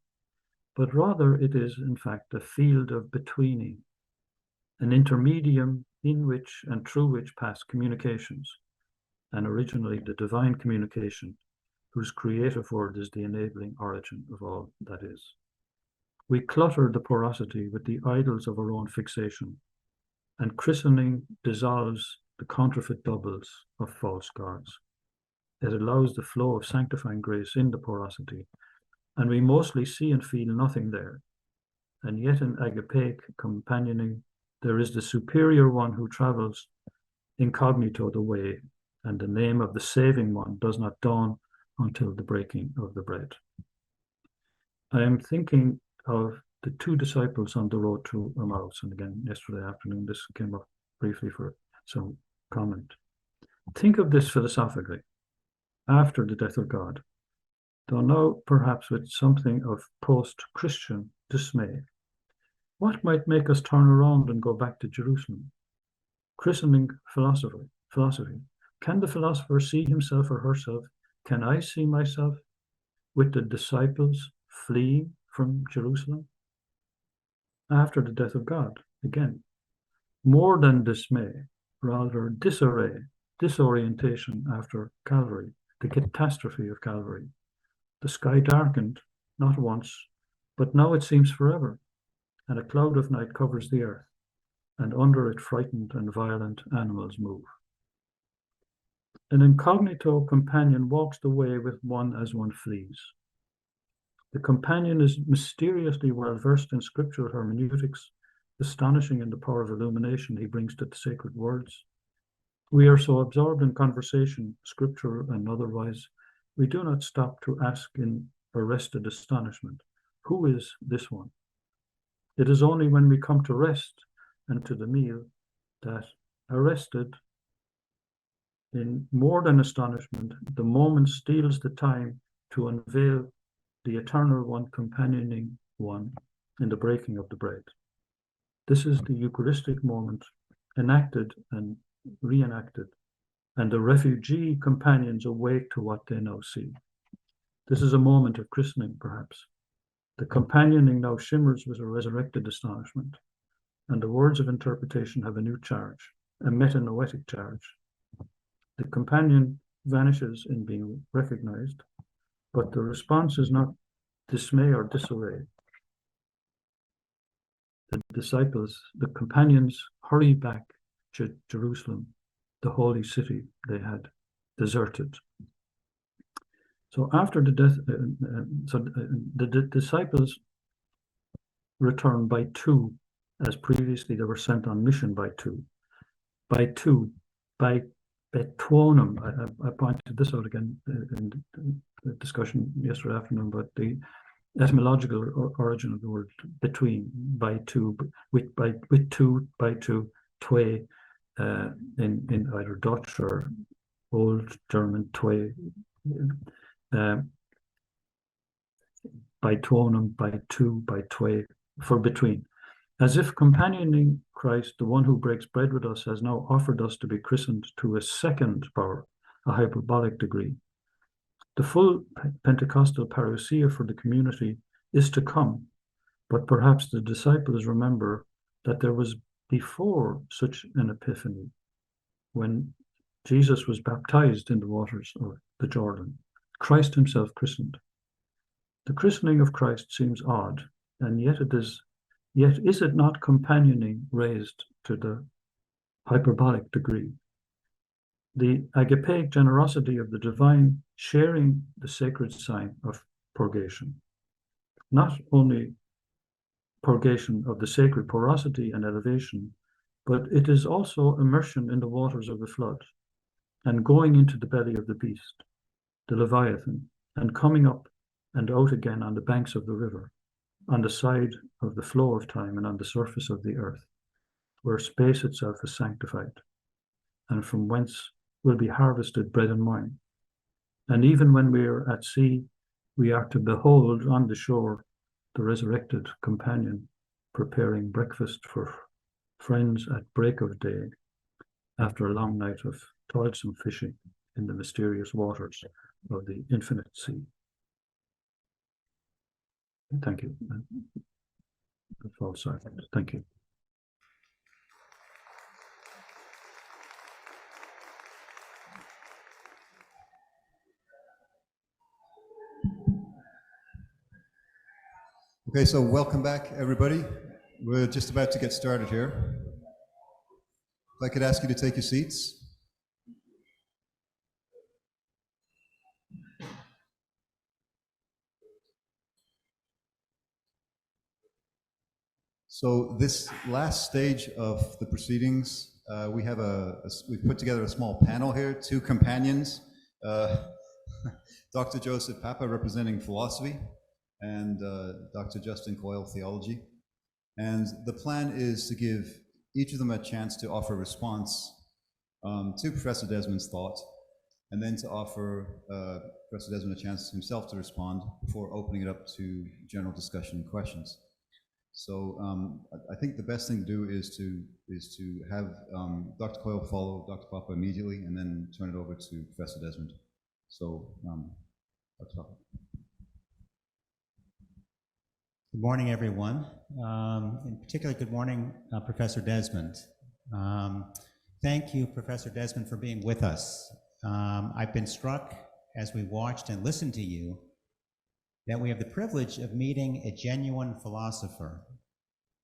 but rather it is, in fact, a field of betweening, an intermedium in which and through which pass communications, and originally the divine communication, whose creative word is the enabling origin of all that is. We clutter the porosity with the idols of our own fixation, and christening dissolves the counterfeit doubles of false gods. It allows the flow of sanctifying grace in the porosity, and we mostly see and feel nothing there. And yet in agapeic companioning, there is the superior one who travels incognito the way, and the name of the saving one does not dawn until the breaking of the bread. I am thinking of the two disciples on the road to Emmaus, and again, yesterday afternoon, this came up briefly for some comment. Think of this philosophically. After the death of God, though now perhaps with something of post-Christian dismay, what might make us turn around and go back to Jerusalem? Christening philosophy. Can the philosopher see himself or herself? Can I see myself with the disciples fleeing from Jerusalem? After the death of God, again, more than dismay, rather disarray, disorientation after Calvary, the catastrophe of Calvary. The sky darkened, not once, but now it seems forever, and a cloud of night covers the earth, and under it frightened and violent animals move. An incognito companion walks the way with one as one flees. The companion is mysteriously well versed in scriptural hermeneutics, astonishing in the power of illumination he brings to the sacred words. We are so absorbed in conversation, scriptural and otherwise, we do not stop to ask in arrested astonishment, who is this one? It is only when we come to rest and to the meal that, arrested in more than astonishment, the moment steals the time to unveil the eternal one, companioning one in the breaking of the bread. This is the Eucharistic moment, enacted and reenacted, and the refugee companions awake to what they now see. This is a moment of christening, perhaps. The companioning now shimmers with a resurrected astonishment, and the words of interpretation have a new charge, a metanoetic charge. The companion vanishes in being recognized, but the response is not dismay or disarray. The disciples, the companions, hurry back to Jerusalem, the holy city they had deserted. So after the death, the disciples return by two, as previously they were sent on mission by two. By betuonum, I pointed this out again in the discussion yesterday afternoon about the etymological origin of the word between, by two, with two, by two, twee, in either Dutch or Old German twee, by tuonum, by two, by twee, for between. As if companioning Christ, the one who breaks bread with us, has now offered us to be christened to a second power, a hyperbolic degree. The full Pentecostal parousia for the community is to come, but perhaps the disciples remember that there was before such an epiphany, when Jesus was baptized in the waters of the Jordan, Christ himself christened. The christening of Christ seems odd, and yet is it not companioning raised to the hyperbolic degree? The agapeic generosity of the divine sharing the sacred sign of purgation. Not only purgation of the sacred porosity and elevation, but it is also immersion in the waters of the flood and going into the belly of the beast, the Leviathan, and coming up and out again on the banks of the river, on the side of the flow of time and on the surface of the earth, where space itself is sanctified, and from whence will be harvested bread and wine. And even when we are at sea, we are to behold on the shore the resurrected companion preparing breakfast for friends at break of day after a long night of toilsome fishing in the mysterious waters of the infinite sea. Thank you. False silence. Thank you. Okay, so welcome back, everybody. We're just about to get started here. If I could ask you to take your seats. So this last stage of the proceedings, we've put together a small panel here, two companions, Dr. Joseph Papa representing philosophy, and Dr. Justin Coyle, theology. And the plan is to give each of them a chance to offer a response to Professor Desmond's thought, and then to offer Professor Desmond a chance himself to respond before opening it up to general discussion and questions. So I think the best thing to do is to have Dr. Coyle follow Dr. Papa immediately, and then turn it over to Professor Desmond. So, Dr. Papa. Good morning, everyone. In particular, good morning, Professor Desmond. Thank you, Professor Desmond, for being with us. I've been struck as we watched and listened to you that we have the privilege of meeting a genuine philosopher,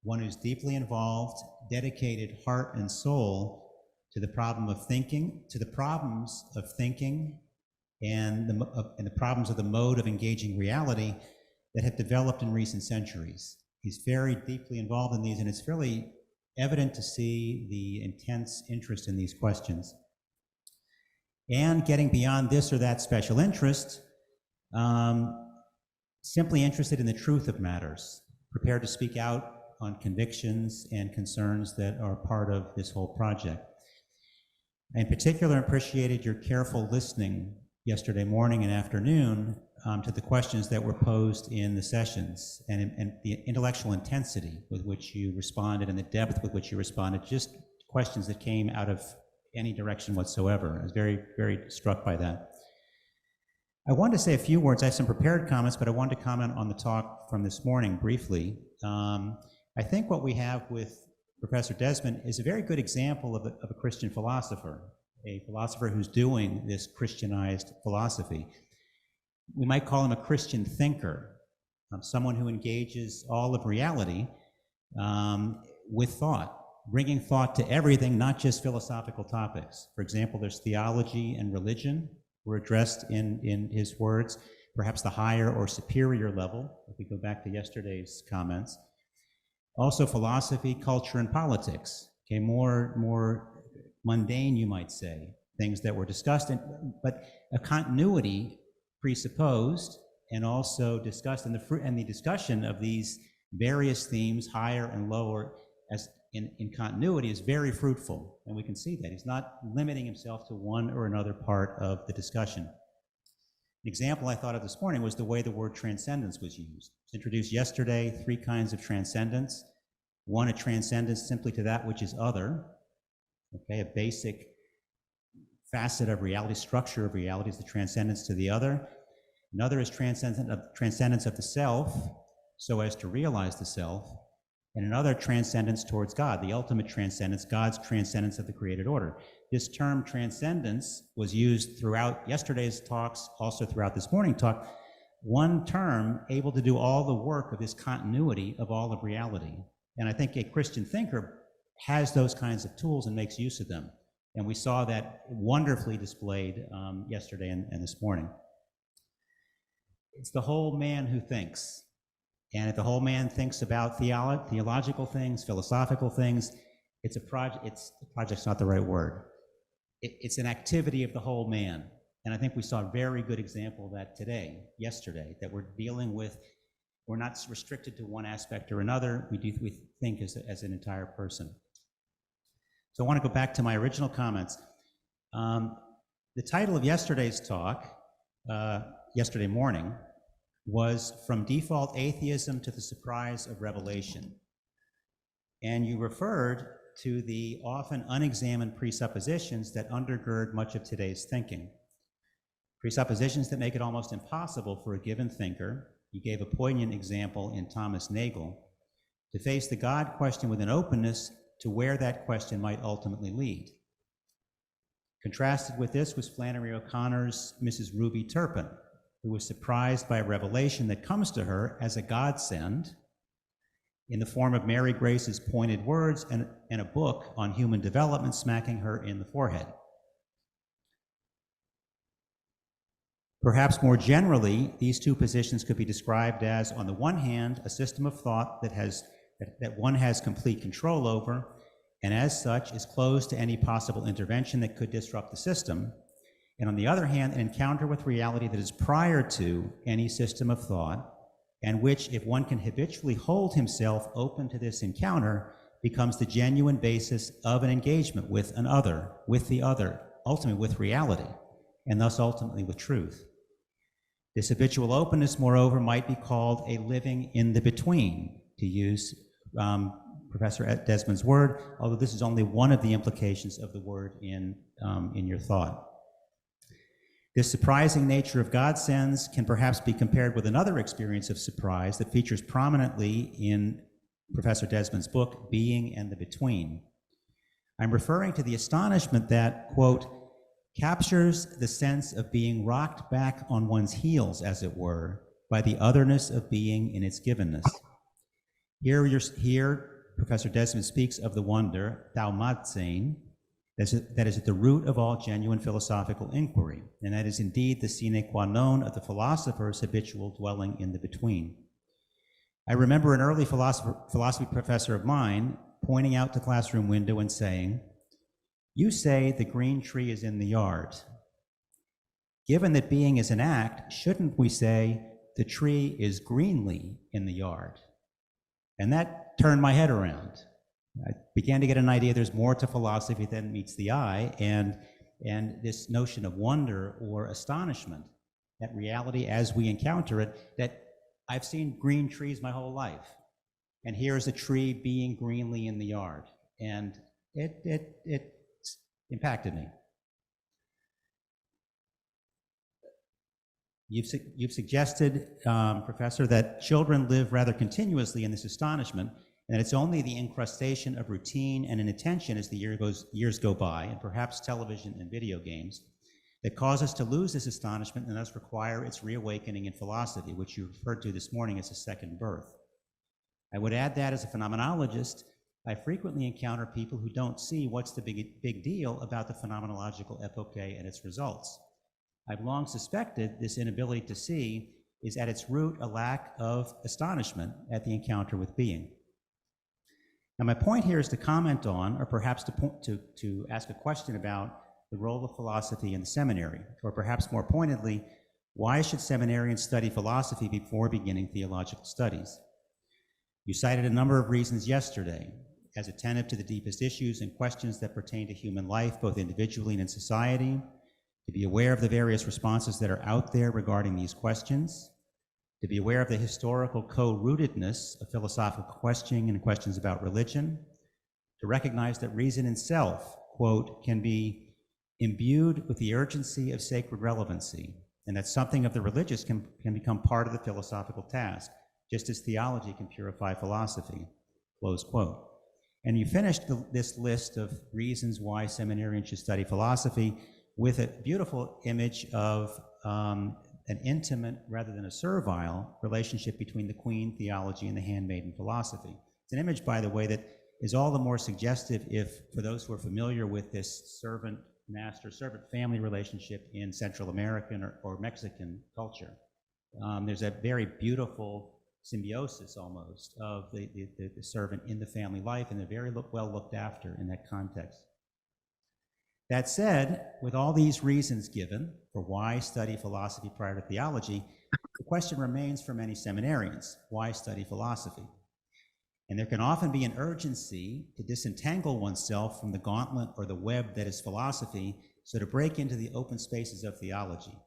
one who's deeply involved, dedicated heart and soul to the problem of thinking, to the problems of thinking, and the problems of the mode of engaging reality that have developed in recent centuries. He's very deeply involved in these, and it's really evident to see the intense interest in these questions. And getting beyond this or that special interest, simply interested in the truth of matters, prepared to speak out on convictions and concerns that are part of this whole project. I in particular appreciated your careful listening yesterday morning and afternoon to the questions that were posed in the sessions, and the intellectual intensity with which you responded and the depth with which you responded, just questions that came out of any direction whatsoever. I was very, very struck by that. I wanted to say a few words. I have some prepared comments, but I wanted to comment on the talk from this morning briefly. I think what we have with Professor Desmond is a very good example of a Christian philosopher, a philosopher who's doing this Christianized philosophy. We might call him a Christian thinker, someone who engages all of reality with thought, bringing thought to everything, not just philosophical topics. For example, there's theology and religion were addressed in his words, perhaps the higher or superior level, if we go back to yesterday's comments. Also philosophy, culture, and politics, okay, more mundane, you might say, things that were discussed, but a continuity presupposed and also discussed, and the discussion of these various themes, higher and lower, as in continuity, is very fruitful, and we can see that. He's not limiting himself to one or another part of the discussion. An example I thought of this morning was the way the word transcendence was used. It was introduced yesterday, 3 kinds of transcendence. One, a transcendence simply to that which is other, okay, a basic facet of reality, structure of reality is the transcendence to the other. Another is transcendence of the self, so as to realize the self. And another, transcendence towards God, the ultimate transcendence, God's transcendence of the created order. This term transcendence was used throughout yesterday's talks, also throughout this morning talk. One term able to do all the work of this continuity of all of reality. And I think a Christian thinker has those kinds of tools and makes use of them. And we saw that wonderfully displayed yesterday and this morning. It's the whole man who thinks. And if the whole man thinks about theological things, philosophical things, it's a project. Project's not the right word. It's an activity of the whole man. And I think we saw a very good example of that yesterday, that we're dealing with. We're not restricted to one aspect or another. We think as an entire person. So I want to go back to my original comments. The title of yesterday's talk, yesterday morning, was From Default Atheism to the Surprise of Revelation. And you referred to the often unexamined presuppositions that undergird much of today's thinking. presuppositions that make it almost impossible for a given thinker, he gave a poignant example in Thomas Nagel, to face the God question with an openness to where that question might ultimately lead. Contrasted with this was Flannery O'Connor's Mrs. Ruby Turpin, who was surprised by a revelation that comes to her as a godsend in the form of Mary Grace's pointed words and a book on human development smacking her in the forehead. Perhaps more generally, these two positions could be described as, on the one hand, a system of thought that one has complete control over, and as such is closed to any possible intervention that could disrupt the system, and on the other hand, an encounter with reality that is prior to any system of thought, and which, if one can habitually hold himself open to this encounter, becomes the genuine basis of an engagement with an other, with the other, ultimately with reality, and thus ultimately with truth. This habitual openness, moreover, might be called a living in the between, to use Professor Desmond's word, although this is only one of the implications of the word in your thought. This surprising nature of godsends can perhaps be compared with another experience of surprise that features prominently in Professor Desmond's book, Being and the Between. I'm referring to the astonishment that, quote, captures the sense of being rocked back on one's heels, as it were, by the otherness of being in its givenness. Here, Professor Desmond speaks of the wonder, Taumatzein, that is at the root of all genuine philosophical inquiry, and that is indeed the sine qua non of the philosopher's habitual dwelling in the between. I remember an early philosophy professor of mine pointing out the classroom window and saying, "You say the green tree is in the yard. Given that being is an act, shouldn't we say the tree is greenly in the yard?" And that turned my head around. I began to get an idea there's more to philosophy than meets the eye, and this notion of wonder or astonishment at reality as we encounter it, that I've seen green trees my whole life, and here's a tree being greenly in the yard, and it impacted me. You've suggested, Professor, that children live rather continuously in this astonishment, and that it's only the incrustation of routine and inattention as the years go by, and perhaps television and video games, that cause us to lose this astonishment and thus require its reawakening in philosophy, which you referred to this morning as a second birth. I would add that as a phenomenologist, I frequently encounter people who don't see what's the big deal about the phenomenological epoche and its results. I've long suspected this inability to see is at its root a lack of astonishment at the encounter with being. Now, my point here is to comment on, or perhaps to ask a question about the role of philosophy in the seminary, or perhaps more pointedly, why should seminarians study philosophy before beginning theological studies? You cited a number of reasons yesterday, as attentive to the deepest issues and questions that pertain to human life, both individually and in society, to be aware of the various responses that are out there regarding these questions, to be aware of the historical co-rootedness of philosophical questioning and questions about religion, to recognize that reason itself, quote, can be imbued with the urgency of sacred relevancy, and that something of the religious can become part of the philosophical task, just as theology can purify philosophy, close quote. And you finished this list of reasons why seminarians should study philosophy with a beautiful image of an intimate rather than a servile relationship between the queen theology and the handmaiden philosophy. It's an image, by the way, that is all the more suggestive if, for those who are familiar with this servant-master, servant-family relationship in Central American or Mexican culture. There's a very beautiful symbiosis almost of the servant in the family life, and they're very well looked after in that context. That said, with all these reasons given for why study philosophy prior to theology, the question remains for many seminarians, why study philosophy? And there can often be an urgency to disentangle oneself from the gauntlet or the web that is philosophy, so to break into the open spaces of theology.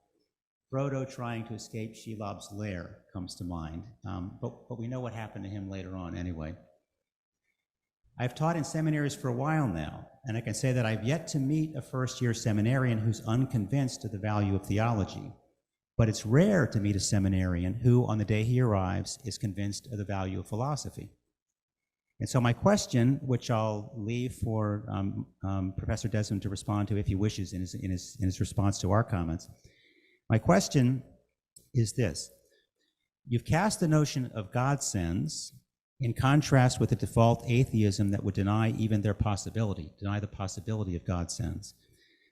Frodo trying to escape Shelob's lair comes to mind, but we know what happened to him later on anyway. I've taught in seminaries for a while now, and I can say that I've yet to meet a first-year seminarian who's unconvinced of the value of theology. But it's rare to meet a seminarian who, on the day he arrives, is convinced of the value of philosophy. And so my question, which I'll leave for Professor Desmond to respond to if he wishes in his response to our comments, my question is this. You've cast the notion of God sends in contrast with the default atheism that would deny even their possibility, deny the possibility of God sends.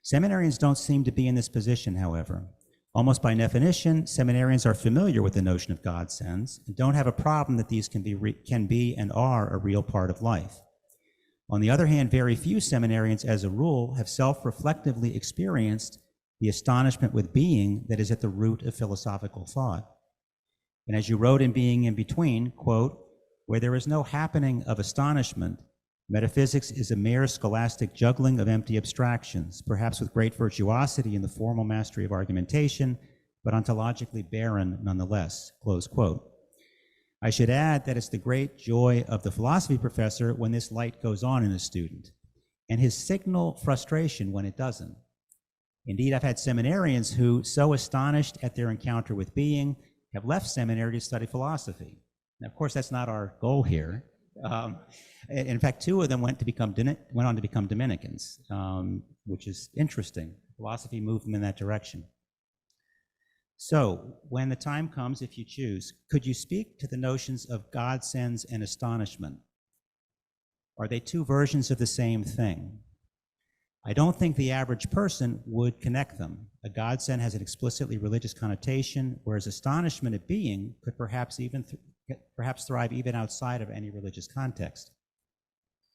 Seminarians don't seem to be in this position, however. Almost by definition, seminarians are familiar with the notion of God sends and don't have a problem that these can be and are a real part of life. On the other hand, very few seminarians, as a rule, have self-reflectively experienced the astonishment with being that is at the root of philosophical thought. And as you wrote in Being in Between, quote, where there is no happening of astonishment, metaphysics is a mere scholastic juggling of empty abstractions, perhaps with great virtuosity in the formal mastery of argumentation, but ontologically barren nonetheless, close quote. I should add that it's the great joy of the philosophy professor when this light goes on in a student, and his signal frustration when it doesn't. Indeed, I've had seminarians who, so astonished at their encounter with being, have left seminary to study philosophy. Now, of course, that's not our goal here. In fact, two of them went on to become Dominicans, which is interesting. Philosophy moved them in that direction. So, when the time comes, if you choose, could you speak to the notions of God sends and astonishment? Are they two versions of the same thing? I don't think the average person would connect them. A godsend has an explicitly religious connotation, whereas astonishment at being could perhaps thrive even outside of any religious context.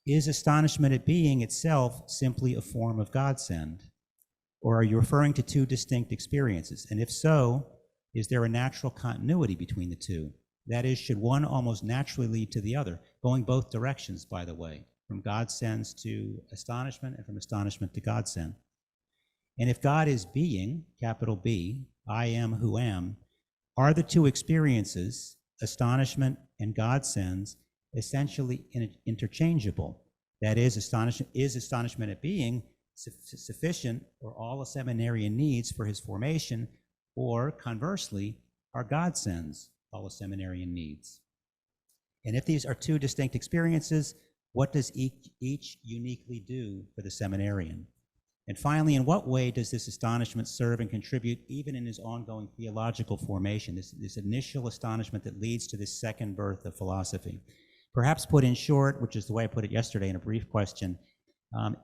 Is astonishment at being itself simply a form of godsend? Or are you referring to two distinct experiences? And if so, is there a natural continuity between the two? That is, should one almost naturally lead to the other, going both directions, by the way, from godsends to astonishment and from astonishment to godsend? And if God is being, capital B, I am who am, are the two experiences, astonishment and godsends, essentially interchangeable? That is astonishment at being sufficient for all a seminarian needs for his formation, or conversely, are godsends all a seminarian needs? And if these are two distinct experiences, what does each uniquely do for the seminarian? And finally, in what way does this astonishment serve and contribute even in his ongoing theological formation, this initial astonishment that leads to this second birth of philosophy? Perhaps put in short, which is the way I put it yesterday in a brief question,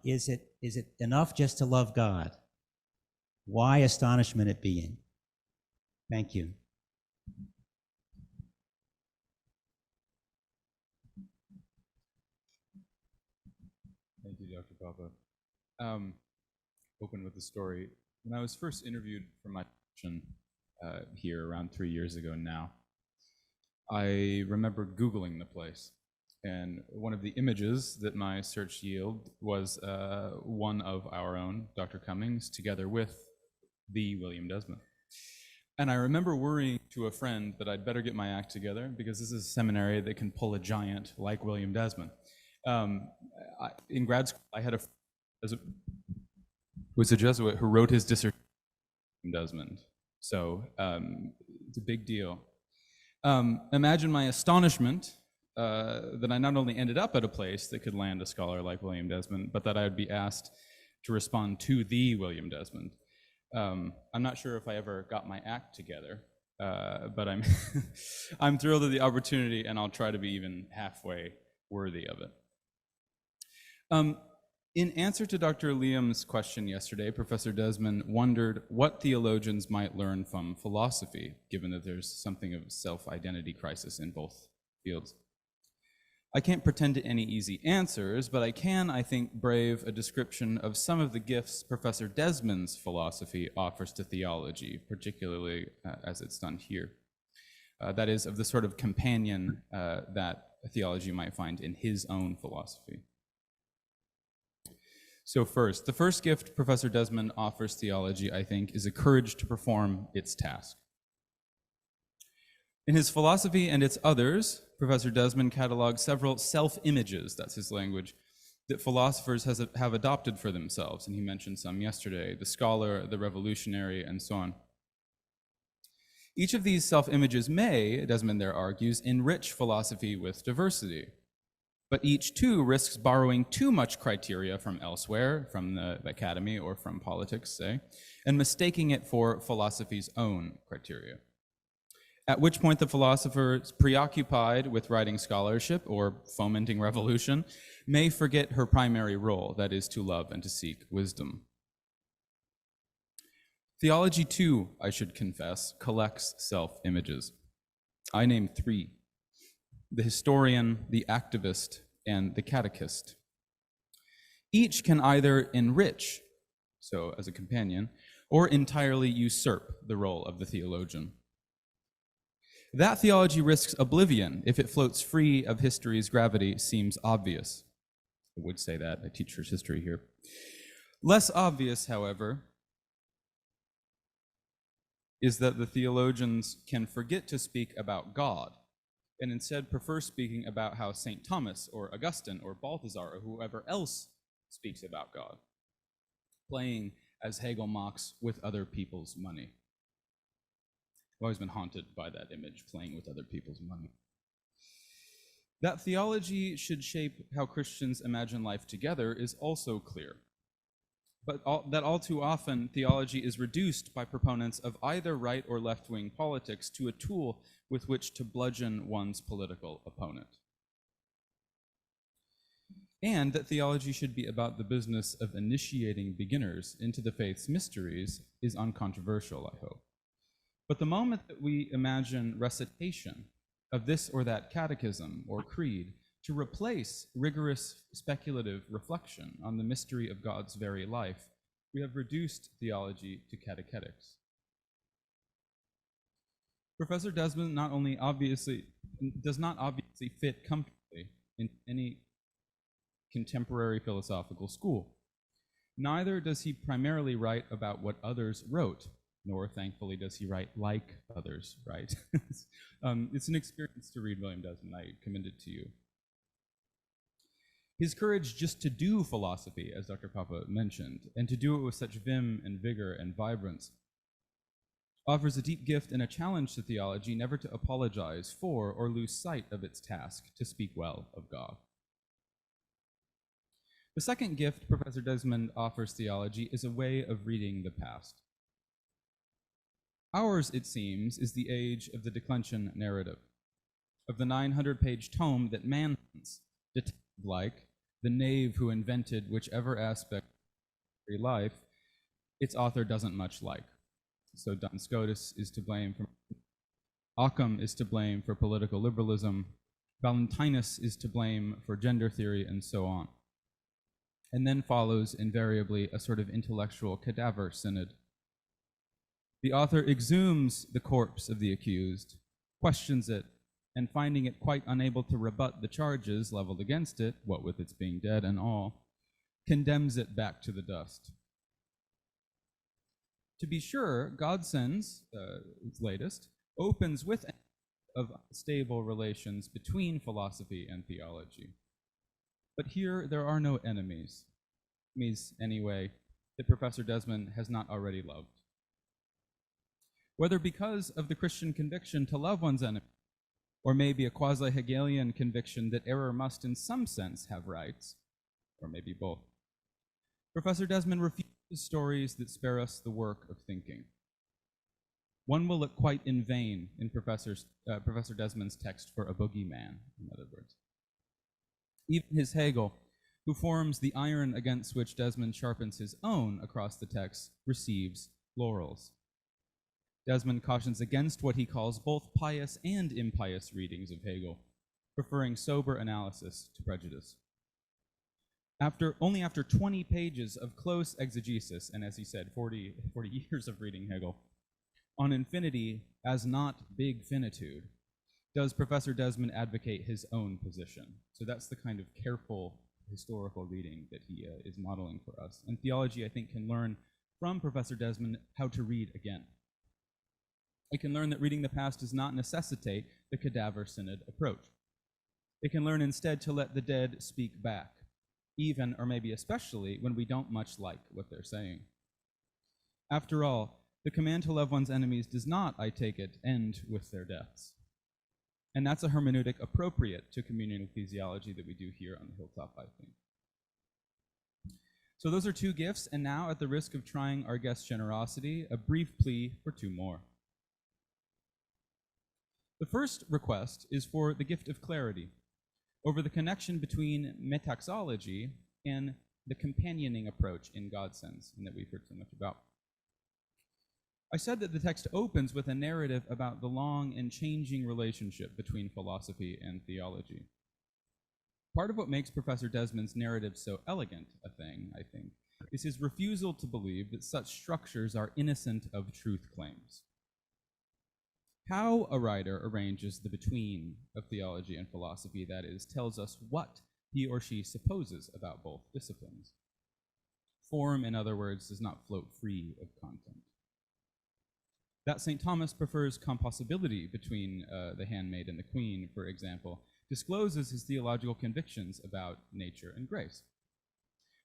is it enough just to love God? Why astonishment at being? Thank you. Thank you, Dr. Papa. Open with the story. When I was first interviewed for my position here around 3 years ago now, I remember Googling the place. And one of the images that my search yielded was one of our own, Dr. Cummings, together with the William Desmond. And I remember worrying to a friend that I'd better get my act together because this is a seminary that can pull a giant like William Desmond. In grad school, I had was a Jesuit who wrote his dissertation on Desmond. So it's a big deal. Imagine my astonishment that I not only ended up at a place that could land a scholar like William Desmond, but that I would be asked to respond to the William Desmond. I'm not sure if I ever got my act together, but I'm I'm thrilled at the opportunity, and I'll try to be even halfway worthy of it. In answer to Dr. Liam's question yesterday, Professor Desmond wondered what theologians might learn from philosophy, given that there's something of a self-identity crisis in both fields. I can't pretend to any easy answers, but I can, I think, brave a description of some of the gifts Professor Desmond's philosophy offers to theology, particularly as it's done here. That is, of the sort of companion that theology might find in his own philosophy. So first, the first gift Professor Desmond offers theology, I think, is a courage to perform its task. In his Philosophy and Its Others, Professor Desmond catalogues several self-images, that's his language, that philosophers have adopted for themselves, and he mentioned some yesterday: the scholar, the revolutionary, and so on. Each of these self-images may, Desmond there argues, enrich philosophy with diversity, but each too risks borrowing too much criteria from elsewhere, from the academy or from politics, say, and mistaking it for philosophy's own criteria. At which point the philosopher, preoccupied with writing scholarship or fomenting revolution, may forget her primary role, that is, to love and to seek wisdom. Theology, too, I should confess, collects self-images. I name three: the historian, the activist, and the catechist. Each can either enrich, so as a companion, or entirely usurp the role of the theologian. That theology risks oblivion if it floats free of history's gravity seems obvious. I would say that, I teach church history here. Less obvious, however, is that the theologians can forget to speak about God and instead prefer speaking about how St. Thomas or Augustine or Balthasar or whoever else speaks about God, playing, as Hegel mocks, with other people's money. I've always been haunted by that image, playing with other people's money. That theology should shape how Christians imagine life together is also clear. But that all too often, theology is reduced by proponents of either right or left-wing politics to a tool with which to bludgeon one's political opponent. And that theology should be about the business of initiating beginners into the faith's mysteries is uncontroversial, I hope. But the moment that we imagine recitation of this or that catechism or creed to replace rigorous speculative reflection on the mystery of God's very life, we have reduced theology to catechetics. Professor Desmond does not obviously fit comfortably in any contemporary philosophical school. Neither does he primarily write about what others wrote, nor, thankfully, does he write like others write. It's an experience to read William Desmond. I commend it to you. His courage just to do philosophy, as Dr. Papa mentioned, and to do it with such vim and vigor and vibrance, offers a deep gift and a challenge to theology never to apologize for or lose sight of its task to speak well of God. The second gift Professor Desmond offers theology is a way of reading the past. Ours, it seems, is the age of the declension narrative, of the 900-page tome that man hunts, detective-like, the knave who invented whichever aspect of life its author doesn't much like. So Duns Scotus is to blame for Occam is to blame for political liberalism, Valentinus is to blame for gender theory, and so on. And then follows invariably a sort of intellectual cadaver synod. The author exhumes the corpse of the accused, questions it, and finding it quite unable to rebut the charges leveled against it, what with its being dead and all, condemns it back to the dust. To be sure, God Sends, its latest, opens with of stable relations between philosophy and theology. But here there are no enemies anyway, that Professor Desmond has not already loved. Whether because of the Christian conviction to love one's enemy, or maybe a quasi-Hegelian conviction that error must in some sense have rights, or maybe both, Professor Desmond refuses stories that spare us the work of thinking. One will look quite in vain in Professor Desmond's text for a boogeyman, in other words. Even his Hegel, who forms the iron against which Desmond sharpens his own across the text, receives laurels. Desmond cautions against what he calls both pious and impious readings of Hegel, preferring sober analysis to prejudice. Only after 20 pages of close exegesis, and as he said, 40 years of reading Hegel, on infinity as not big finitude, does Professor Desmond advocate his own position. So that's the kind of careful historical reading that he is modeling for us. And theology, I think, can learn from Professor Desmond how to read again. It can learn that reading the past does not necessitate the cadaver-synod approach. It can learn instead to let the dead speak back, even or maybe especially when we don't much like what they're saying. After all, the command to love one's enemies does not, I take it, end with their deaths. And that's a hermeneutic appropriate to communal ecclesiology that we do here on the hilltop, I think. So those are two gifts, and now, at the risk of trying our guest's generosity, a brief plea for two more. The first request is for the gift of clarity over the connection between metaxology and the companioning approach in God's sense, and that we've heard so much about. I said that the text opens with a narrative about the long and changing relationship between philosophy and theology. Part of what makes Professor Desmond's narrative so elegant a thing, I think, is his refusal to believe that such structures are innocent of truth claims. How a writer arranges the between of theology and philosophy, that is, tells us what he or she supposes about both disciplines. Form, in other words, does not float free of content. That St. Thomas prefers compossibility between the handmaid and the queen, for example, discloses his theological convictions about nature and grace.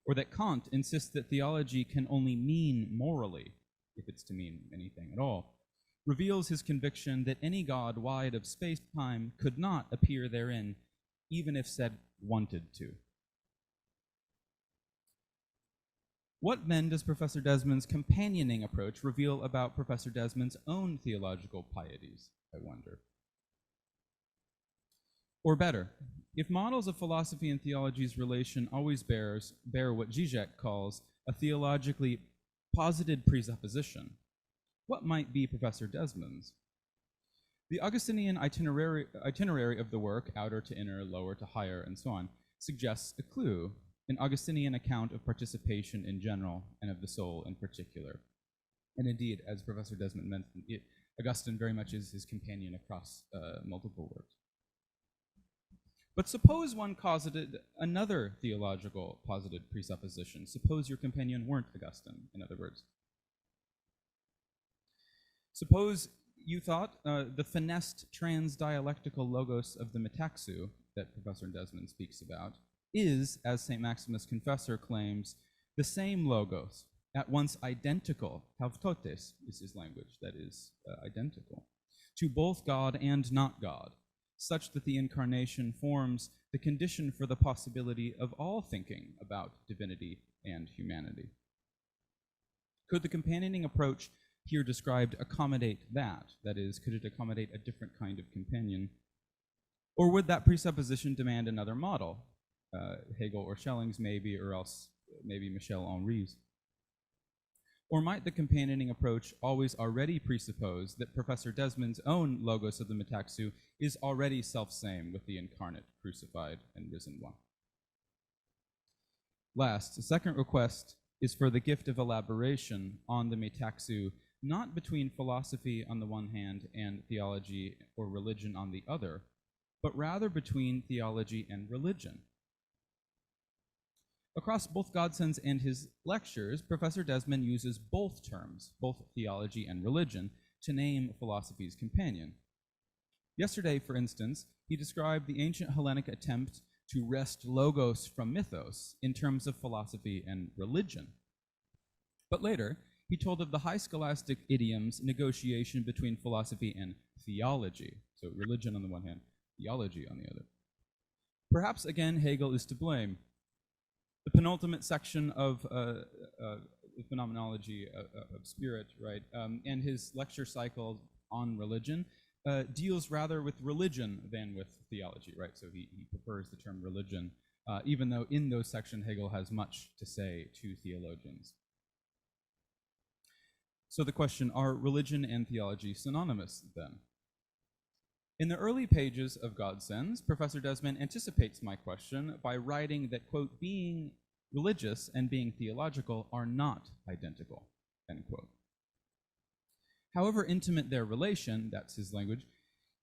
Or that Kant insists that theology can only mean morally, if it's to mean anything at all, reveals his conviction that any God wide of space-time could not appear therein, even if said wanted to. What then does Professor Desmond's companioning approach reveal about Professor Desmond's own theological pieties, I wonder? Or better, if models of philosophy and theology's relation always bear what Zizek calls a theologically posited presupposition, what might be Professor Desmond's? The Augustinian itinerary of the work, outer to inner, lower to higher, and so on, suggests a clue, an Augustinian account of participation in general and of the soul in particular. And indeed, as Professor Desmond mentioned, Augustine very much is his companion across multiple works. But suppose one posited another theological posited presupposition. Suppose your companion weren't Augustine, in other words. Suppose you thought the finessed trans-dialectical logos of the metaxou that Professor Desmond speaks about is, as St. Maximus Confessor claims, the same logos, at once identical, tautotes is his language, that is, identical, to both God and not God, such that the incarnation forms the condition for the possibility of all thinking about divinity and humanity. Could the companioning approach here described accommodate that? That is, could it accommodate a different kind of companion? Or would that presupposition demand another model? Hegel or Schelling's maybe, or else maybe Michel Henry's? Or might the companioning approach always already presuppose that Professor Desmond's own logos of the metaxou is already self-same with the incarnate, crucified, and risen one? Last, the second request is for the gift of elaboration on the metaxou, not between philosophy on the one hand and theology or religion on the other, but rather between theology and religion. Across both Godsons and his lectures, Professor Desmond uses both terms, both theology and religion, to name philosophy's companion. Yesterday, for instance, he described the ancient Hellenic attempt to wrest logos from mythos in terms of philosophy and religion. But later, he told of the high scholastic idiom's negotiation between philosophy and theology, so religion on the one hand, theology on the other. Perhaps, again, Hegel is to blame. The penultimate section of the phenomenology of spirit, right, and his lecture cycle on religion deals rather with religion than with theology, right? So he prefers the term religion, even though in those sections Hegel has much to say to theologians. So the question, are religion and theology synonymous then? In the early pages of Godsons, Professor Desmond anticipates my question by writing that, quote, being religious and being theological are not identical, end quote. However intimate their relation, that's his language,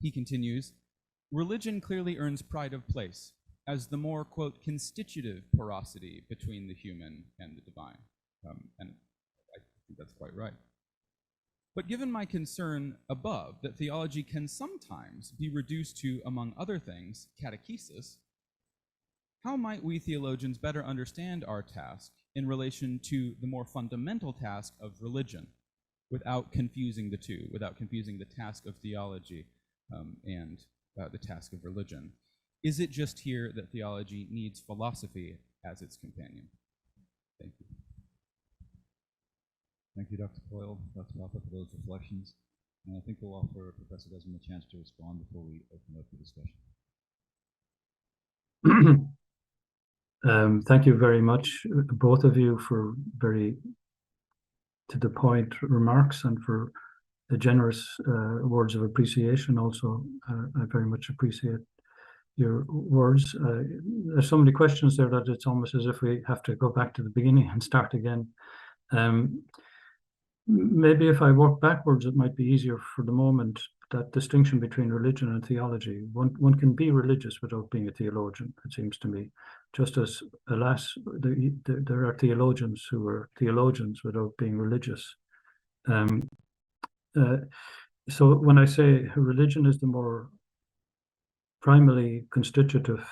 he continues, religion clearly earns pride of place as the more, quote, constitutive porosity between the human and the divine. And I think that's quite right. But given my concern above that theology can sometimes be reduced to, among other things, catechesis, how might we theologians better understand our task in relation to the more fundamental task of religion, without confusing the two, without confusing the task of theology and the task of religion? Is it just here that theology needs philosophy as its companion? Thank you. Thank you, Dr. Coyle, Dr. Papa, for those reflections. And I think we'll offer Professor Desmond a chance to respond before we open up the discussion. Thank you very much, both of you, for very to-the-point remarks and for the generous words of appreciation. Also, I very much appreciate your words. There's so many questions there that it's almost as if we have to go back to the beginning and start again. Maybe if I work backwards, it might be easier for the moment. That distinction between religion and theology. One can be religious without being a theologian, it seems to me. Just as, alas, there are theologians who are theologians without being religious. So when I say religion is the more primarily constitutive,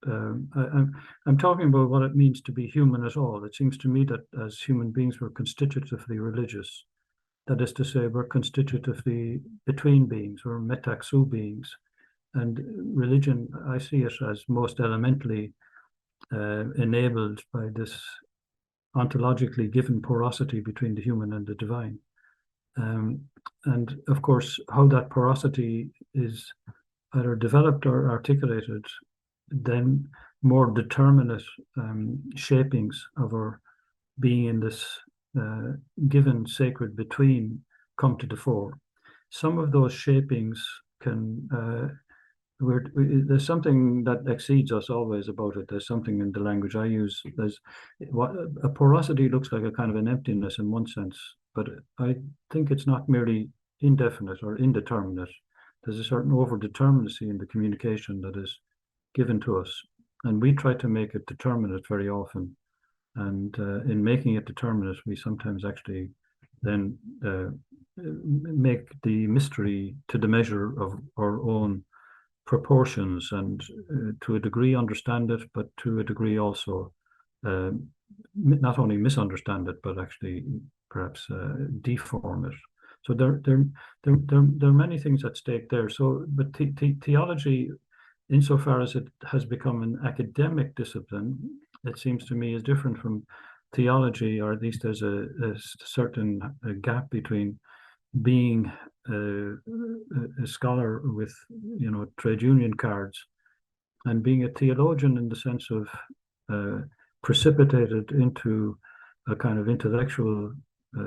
I'm talking about what it means to be human at all. It seems to me that as human beings, we're constitutively religious. That is to say, we're constitutively between beings, or metaxou beings. And religion, I see it as most elementally enabled by this ontologically given porosity between the human and the divine. And of course, how that porosity is either developed or articulated, then more determinate shapings of our being in this given sacred between come to the fore. Some of those shapings can, there's something that exceeds us always about it. There's something in the language I use. There's what a porosity looks like, a kind of an emptiness in one sense, but I think it's not merely indefinite or indeterminate. There's a certain over-determinacy in the communication that is given to us, and we try to make it determinate very often. And in making it determinate, we sometimes actually then make the mystery to the measure of our own proportions, and to a degree understand it, but to a degree also not only misunderstand it, but actually perhaps deform it. So there are many things at stake there. So, but theology, insofar as it has become an academic discipline, it seems to me is different from theology, or at least there's a certain gap between being a scholar with, trade union cards and being a theologian, in the sense of precipitated into a kind of intellectual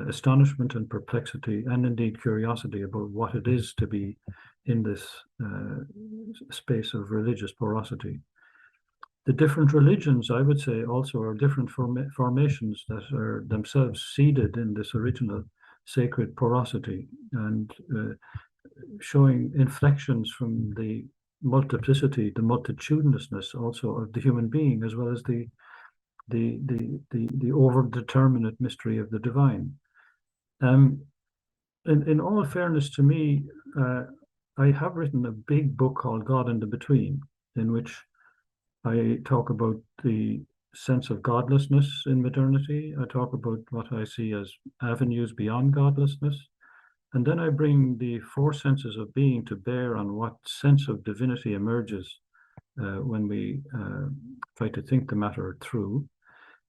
astonishment and perplexity, and indeed curiosity about what it is to be in this space of religious porosity. The different religions, I would say, also are different formations that are themselves seeded in this original sacred porosity, and showing inflections from the multiplicity, the multitudinousness also of the human being, as well as the over-determinate mystery of the divine. In all fairness to me, I have written a big book called God in the Between, in which I talk about the sense of godlessness in modernity. I talk about what I see as avenues beyond godlessness. And then I bring the four senses of being to bear on what sense of divinity emerges when we try to think the matter through.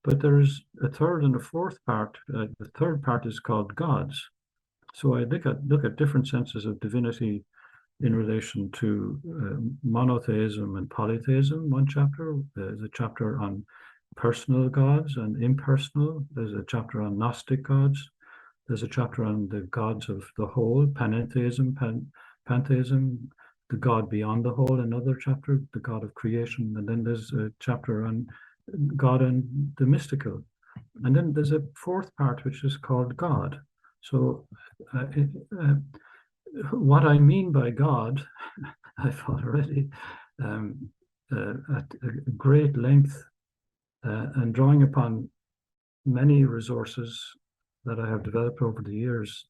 But there's a third and a fourth part. The third part is called gods. So I look at different senses of divinity in relation to monotheism and polytheism. One chapter, there's a chapter on personal gods and impersonal. There's a chapter on Gnostic gods. There's a chapter on the gods of the whole, panentheism, pantheism, the God beyond the whole, another chapter, the God of creation. And then there's a chapter on God and the mystical. And then there's a fourth part, which is called God. So what I mean by God, I've already at great length and drawing upon many resources that I have developed over the years,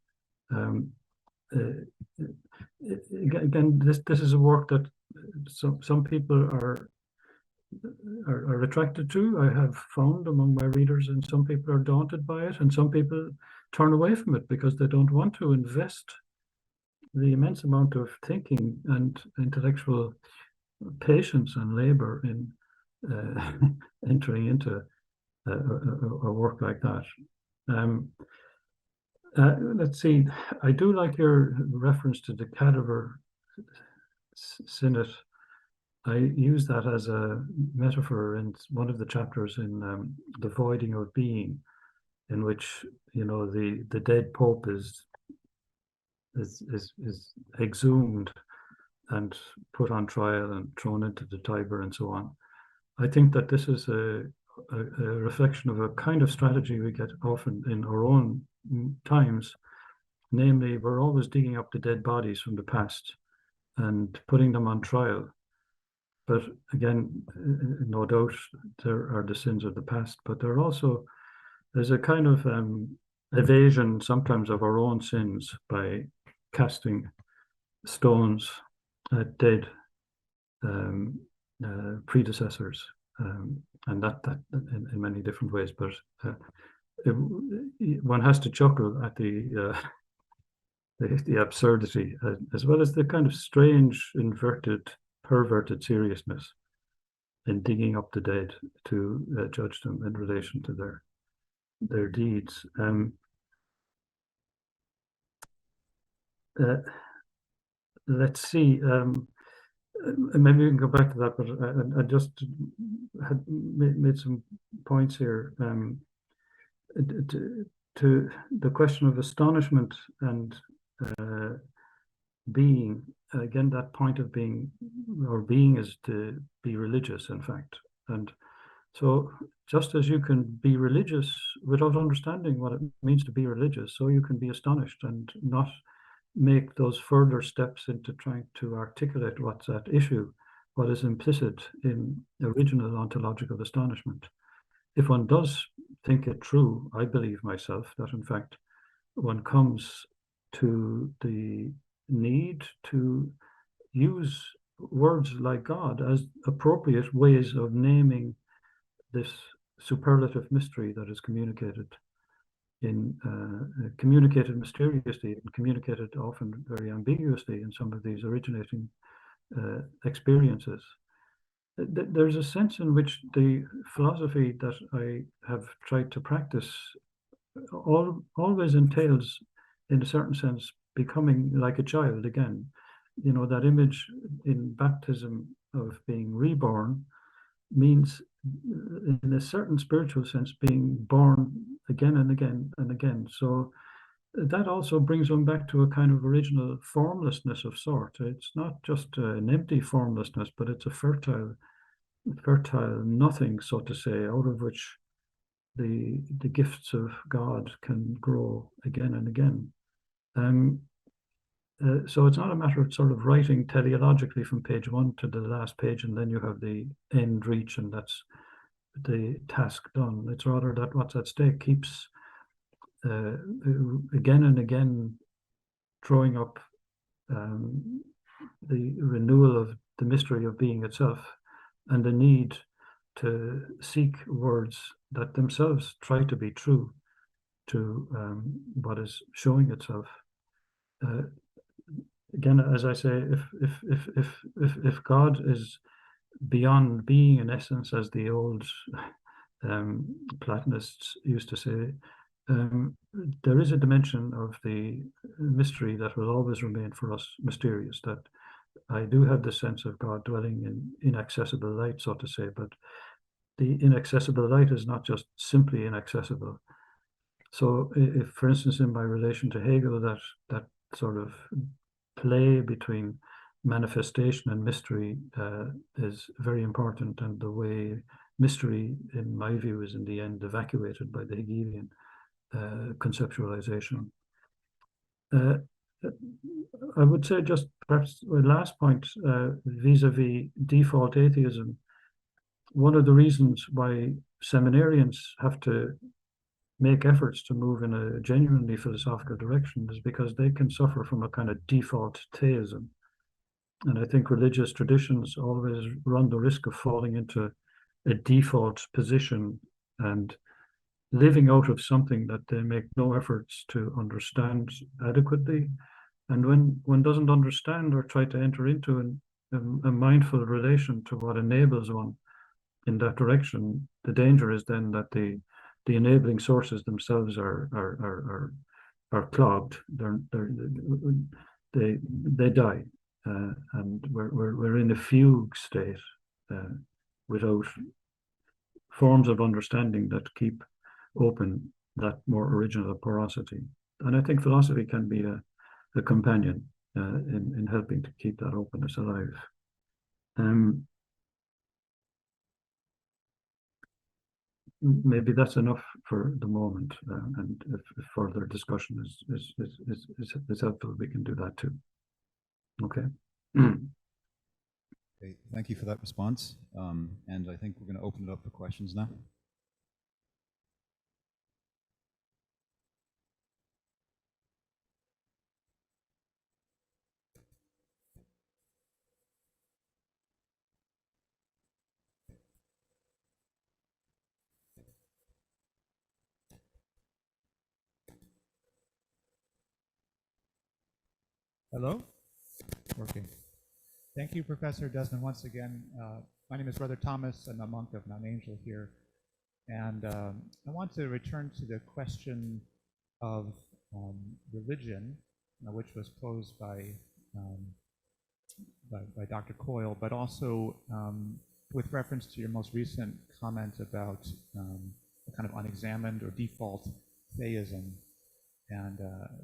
Again, this is a work that some people are attracted to. I have found among my readers, and some people are daunted by it, and some people turn away from it because they don't want to invest the immense amount of thinking and intellectual patience and labor in entering into a work like that. Let's see, I do like your reference to the cadaver synod. I use that as a metaphor in one of the chapters in The Voiding of Being, in which, you know, the dead pope is exhumed and put on trial and thrown into the Tiber and so on. I think that this is a reflection of a kind of strategy we get often in our own times. Namely, we're always digging up the dead bodies from the past and putting them on trial. But again, no doubt there are the sins of the past, but there's a kind of evasion sometimes of our own sins by casting stones at dead predecessors, and that in many different ways. But one has to chuckle at the absurdity, as well as the kind of strange, inverted, perverted seriousness in digging up the dead to judge them in relation to their deeds. Let's see. Maybe we can go back to that, but I just had made some points here to the question of astonishment and being. Again, that point of being, or being is to be religious, in fact. And so just as you can be religious without understanding what it means to be religious, so you can be astonished and not make those further steps into trying to articulate what's at issue, what is implicit in original ontological astonishment. If one does think it true, I believe myself, that in fact one comes to the need to use words like God as appropriate ways of naming this superlative mystery that is communicated mysteriously and communicated often very ambiguously in some of these originating experiences. There's a sense in which the philosophy that I have tried to practice always entails, in a certain sense, becoming like a child again. You know, that image in baptism of being reborn means, in a certain spiritual sense, being born again and again and again. So that also brings one back to a kind of original formlessness of sort. It's not just an empty formlessness, but it's a fertile nothing, so to say, out of which the gifts of God can grow again and again. So it's not a matter of sort of writing teleologically from page one to the last page, and then you have the end reach, and that's the task done. It's rather that what's at stake keeps again and again throwing up the renewal of the mystery of being itself, and the need to seek words that themselves try to be true to what is showing itself. Again, as I say, if God is beyond being, in essence, as the old Platonists used to say, there is a dimension of the mystery that will always remain for us mysterious. That I do have the sense of God dwelling in inaccessible light, so to say, but the inaccessible light is not just simply inaccessible. So, if, for instance, in my relation to Hegel, that sort of play between manifestation and mystery is very important, and the way mystery, in my view, is in the end evacuated by the Hegelian conceptualization. I would say, just perhaps a last point vis-a-vis default atheism. One of the reasons why seminarians have to make efforts to move in a genuinely philosophical direction is because they can suffer from a kind of default theism. And I think religious traditions always run the risk of falling into a default position and living out of something that they make no efforts to understand adequately. And when one doesn't understand or try to enter into a mindful relation to what enables one in that direction, the danger is then that the enabling sources themselves are clogged. They die, and we're in a fugue state without forms of understanding that keep open that more original porosity. And I think philosophy can be a companion in helping to keep that openness alive. Maybe that's enough for the moment, and if further discussion is helpful, we can do that too. Okay. Okay, thank you for that response. And I think we're going to open it up for questions now. Hello? Working. Thank you, Professor Desmond, once again. My name is Brother Thomas. I'm a monk of Mount Angel here. And I want to return to the question of religion, which was posed by Dr. Coyle, but also with reference to your most recent comment about a kind of unexamined or default theism. And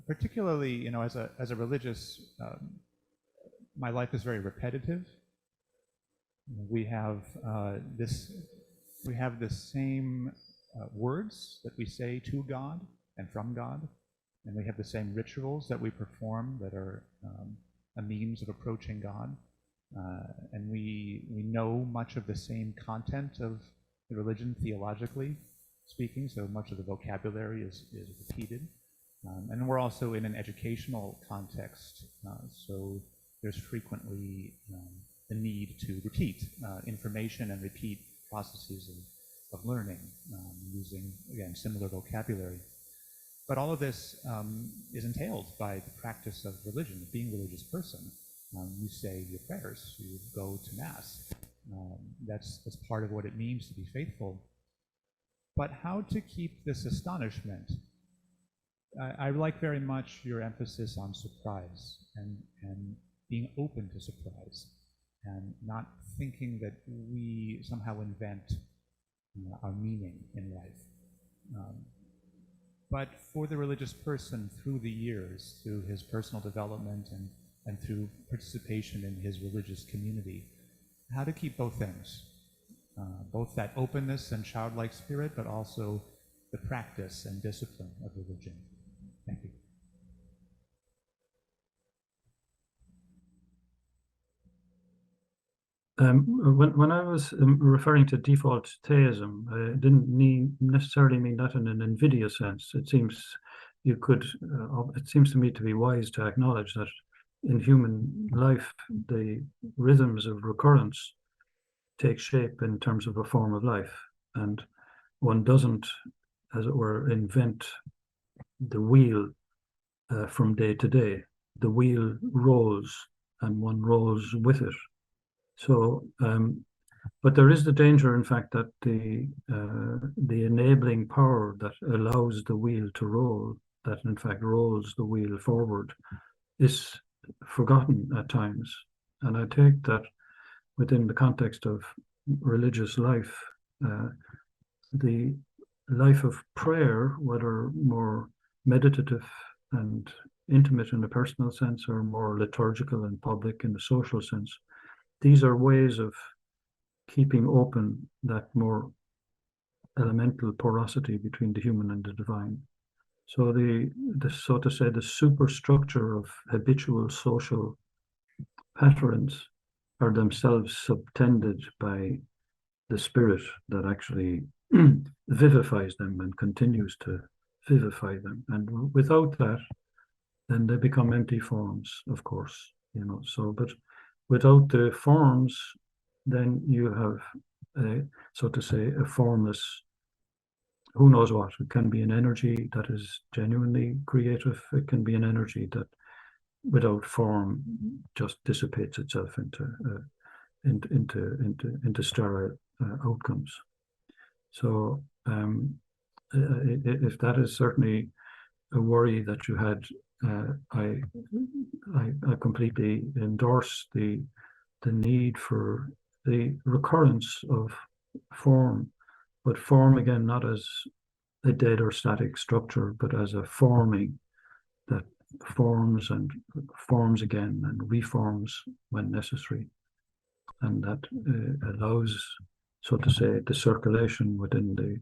particularly, as a religious, my life is very repetitive. We have the same words that we say to God and from God, and we have the same rituals that we perform that are a means of approaching God, and we know much of the same content of the religion theologically speaking. So much of the vocabulary is repeated. And we're also in an educational context, so there's frequently the need to repeat information and repeat processes of learning using, again, similar vocabulary. But all of this is entailed by the practice of religion, of being a religious person. You say your prayers, you go to Mass. That's part of what it means to be faithful. But how to keep this astonishment? I like very much your emphasis on surprise and being open to surprise and not thinking that we somehow invent our meaning in life. But for the religious person, through the years, through his personal development and through participation in his religious community, how to keep both things, both that openness and childlike spirit, but also the practice and discipline of religion. Thank you. When I was referring to default theism, I didn't necessarily mean that in an invidious sense. It seems to me to be wise to acknowledge that in human life, the rhythms of recurrence take shape in terms of a form of life, and one doesn't, as it were, invent the wheel from day to day. The wheel rolls, and one rolls with it. So, but there is the danger, in fact, that the enabling power that allows the wheel to roll, that in fact rolls the wheel forward, is forgotten at times. And I take that within the context of religious life, the life of prayer, whether more meditative and intimate in a personal sense or more liturgical and public in the social sense, these are ways of keeping open that more elemental porosity between the human and the divine. So so to say, the superstructure of habitual social patterns are themselves subtended by the spirit that actually vivifies them and continues to vivify them. And without that, then they become empty forms, of course, you know. So, but without the forms, then you have, so to say, a formless, who knows what. It can be an energy that is genuinely creative. It can be an energy that, without form, just dissipates itself into sterile outcomes. So, if that is certainly a worry that you had, I completely endorse the need for the recurrence of form, but form again not as a dead or static structure, but as a forming that forms and forms again and reforms when necessary, and that allows, so to say, the circulation within the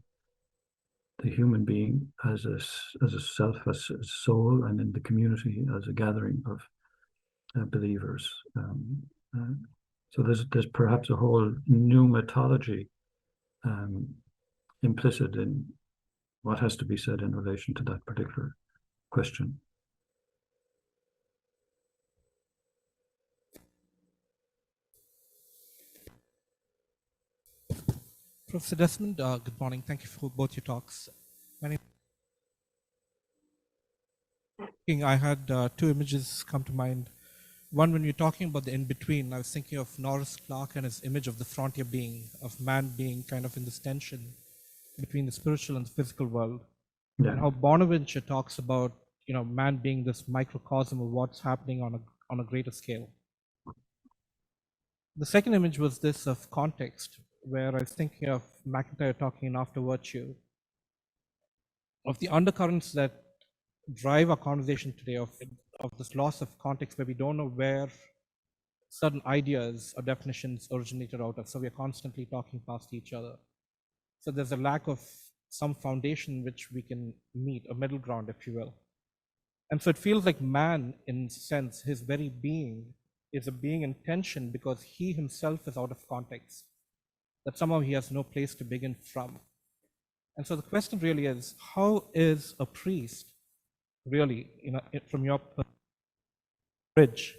human being as a self, as a soul, and in the community as a gathering of believers. So there's perhaps a whole pneumatology implicit in what has to be said in relation to that particular question. Professor Desmond, good morning. Thank you for both your talks. I had two images come to mind. One, when you're talking about the in-between, I was thinking of Norris Clarke and his image of the frontier being, of man being kind of in this tension between the spiritual and the physical world. Yeah. And how Bonaventure talks about, you know, man being this microcosm of what's happening on a greater scale. The second image was this of context, where I was thinking of MacIntyre talking in After Virtue, of the undercurrents that drive our conversation today, of this loss of context, where we don't know where certain ideas or definitions originated out of. So we're constantly talking past each other. So there's a lack of some foundation which we can meet, a middle ground, if you will. And so it feels like man, in a sense, his very being is a being in tension because he himself is out of context, that somehow he has no place to begin from. And so the question really is, how is a priest really, from your bridge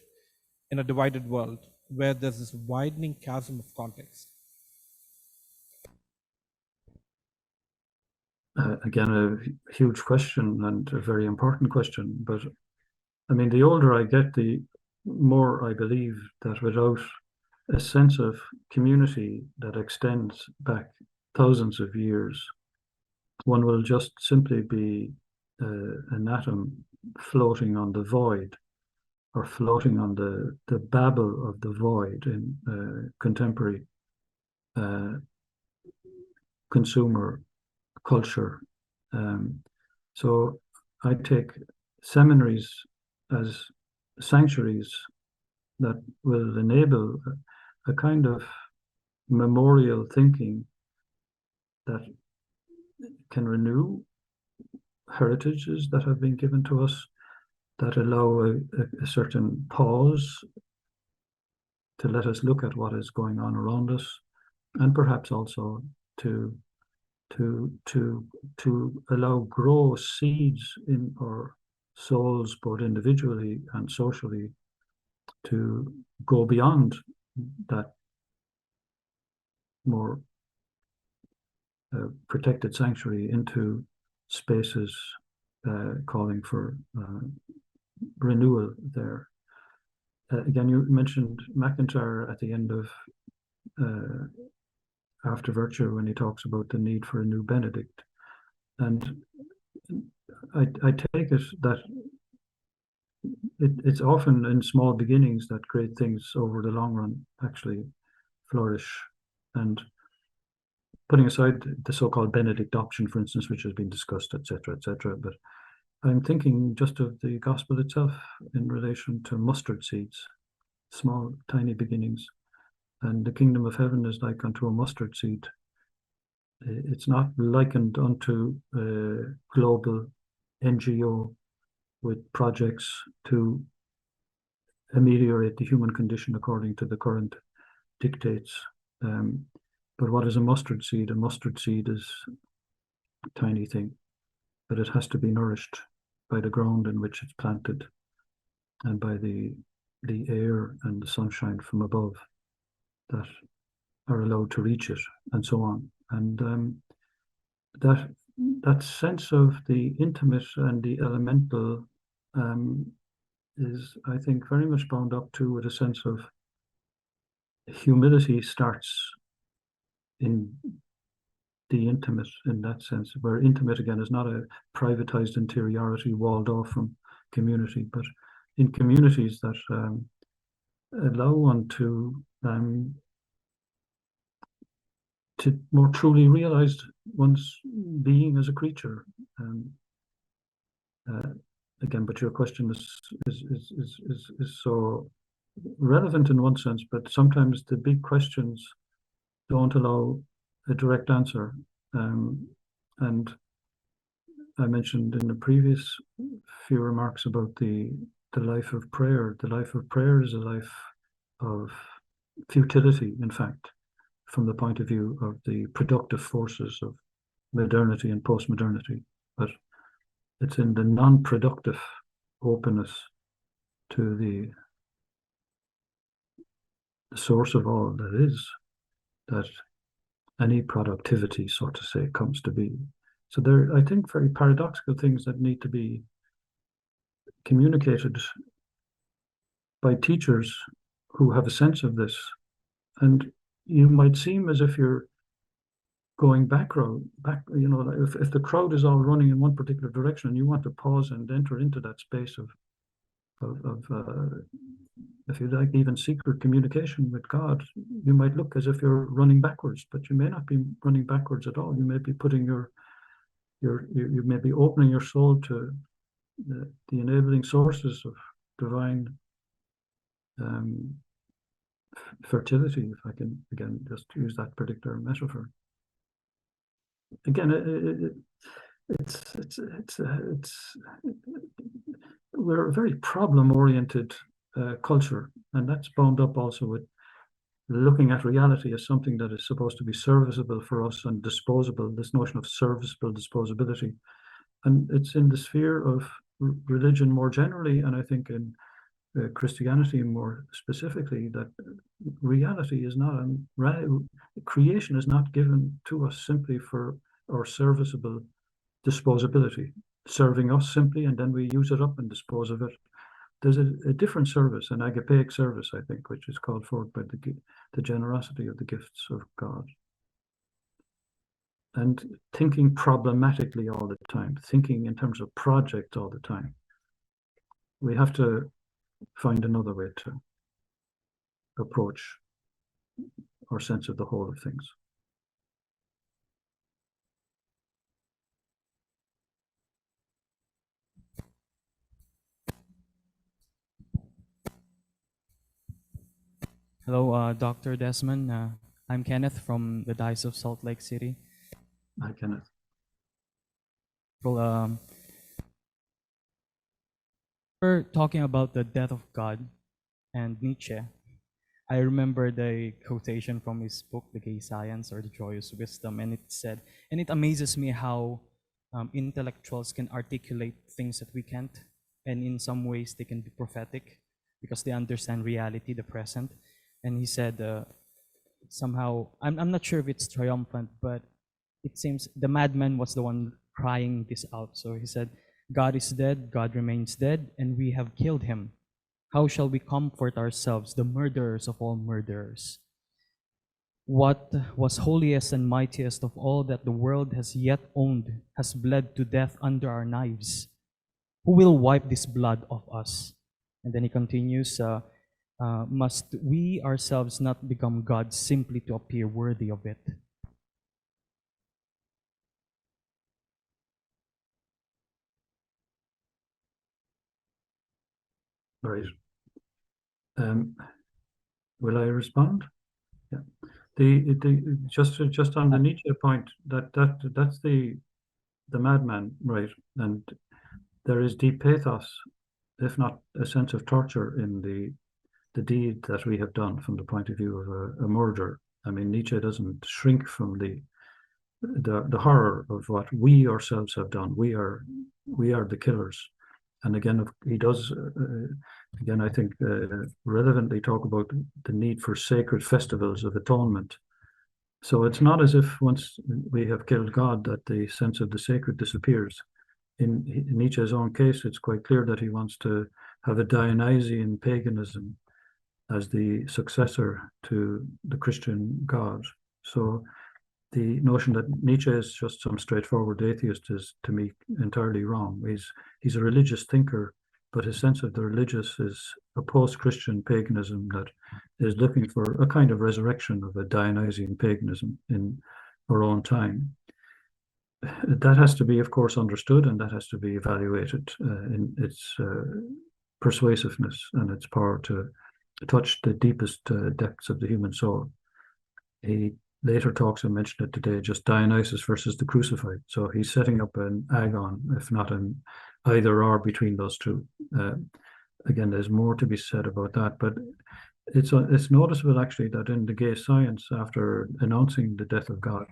in a divided world where there's this widening chasm of context? Again, a huge question and a very important question. But I mean, the older I get, the more I believe that without a sense of community that extends back thousands of years, one will just simply be an atom floating on the void, or floating on the babble of the void in contemporary consumer culture. So I take seminaries as sanctuaries that will enable a kind of memorial thinking that can renew heritages that have been given to us, that allow a certain pause to let us look at what is going on around us, and perhaps also to allow grow seeds in our souls, both individually and socially, to go beyond that more protected sanctuary into spaces calling for renewal there. Again, you mentioned MacIntyre at the end of After Virtue, when he talks about the need for a new Benedict. And I take it that it's often in small beginnings that great things over the long run actually flourish. And putting aside the so-called Benedict option, for instance, which has been discussed, etc., but I'm thinking just of the gospel itself in relation to mustard seeds, small, tiny beginnings. And the kingdom of heaven is like unto a mustard seed. It's not likened unto a global NGO with projects to ameliorate the human condition according to the current dictates. But what is a mustard seed? A mustard seed is a tiny thing, but it has to be nourished by the ground in which it's planted and by the air and the sunshine from above that are allowed to reach it, and so on. And that sense of the intimate and the elemental is, I think, very much bound up to with a sense of humility starts in the intimate, in that sense, where intimate again is not a privatized interiority walled off from community, but in communities that allow one to more truly realize one's being as a creature. Again, but your question is so relevant in one sense, but sometimes the big questions don't allow a direct answer. And I mentioned in the previous few remarks about the life of prayer. The life of prayer is a life of futility, in fact, from the point of view of the productive forces of modernity and post-modernity. But it's in the non-productive openness to the source of all that is that any productivity, so to say, comes to be. So there are, I think, very paradoxical things that need to be communicated by teachers who have a sense of this. And you might seem as if you're going back, you know, if the crowd is all running in one particular direction and you want to pause and enter into that space of if you like, even secret communication with God, you might look as if you're running backwards, but you may not be running backwards at all. You may be putting you may be opening your soul to the enabling sources of divine fertility, if I can again just use that particular metaphor. Again, we're a very problem-oriented culture, and that's bound up also with looking at reality as something that is supposed to be serviceable for us and disposable, this notion of serviceable disposability. And it's in the sphere of religion more generally, and I think in Christianity more specifically, that reality is not, creation is not given to us simply for our serviceable disposability, serving us simply, and then we use it up and dispose of it. There's a different service, an agapeic service, I think, which is called forth by the generosity of the gifts of God. And thinking problematically all the time, thinking in terms of project all the time. We have to find another way to approach our sense of the whole of things. Hello, Dr. Desmond. I'm Kenneth from the Diocese of Salt Lake City. Hi, Kenneth. Well, we're talking about the death of God and Nietzsche. I remember the quotation from his book, The Gay Science or The Joyous Wisdom, and it said, and it amazes me how intellectuals can articulate things that we can't, and in some ways they can be prophetic because they understand reality, the present. And he said, somehow, I'm not sure if it's triumphant, but it seems the madman was the one crying this out. So he said, God is dead, God remains dead, and we have killed him. How shall we comfort ourselves, the murderers of all murderers? What was holiest and mightiest of all that the world has yet owned has bled to death under our knives. Who will wipe this blood off us? And then he continues, must we ourselves not become gods simply to appear worthy of it? Right. Will I respond? Yeah. Just on the Nietzsche point, that's the madman, right? And there is deep pathos, if not a sense of torture, in the deed that we have done from the point of view of a murder. I mean, Nietzsche doesn't shrink from the horror of what we ourselves have done. We are the killers. And again, he does, again, I think, relevantly talk about the need for sacred festivals of atonement. So it's not as if once we have killed God that the sense of the sacred disappears. In Nietzsche's own case, it's quite clear that he wants to have a Dionysian paganism as the successor to the Christian God. So the notion that Nietzsche is just some straightforward atheist is, to me, entirely wrong. He's a religious thinker, but his sense of the religious is a post-Christian paganism that is looking for a kind of resurrection of a Dionysian paganism in our own time. That has to be, of course, understood, and that has to be evaluated in its persuasiveness and its power to touch the deepest depths of the human soul. He later talks, I mentioned it today, just Dionysus versus the crucified. So he's setting up an agon, if not an either or between those two. Again, there's more to be said about that, but it's noticeable actually that in the gay science, after announcing the death of God,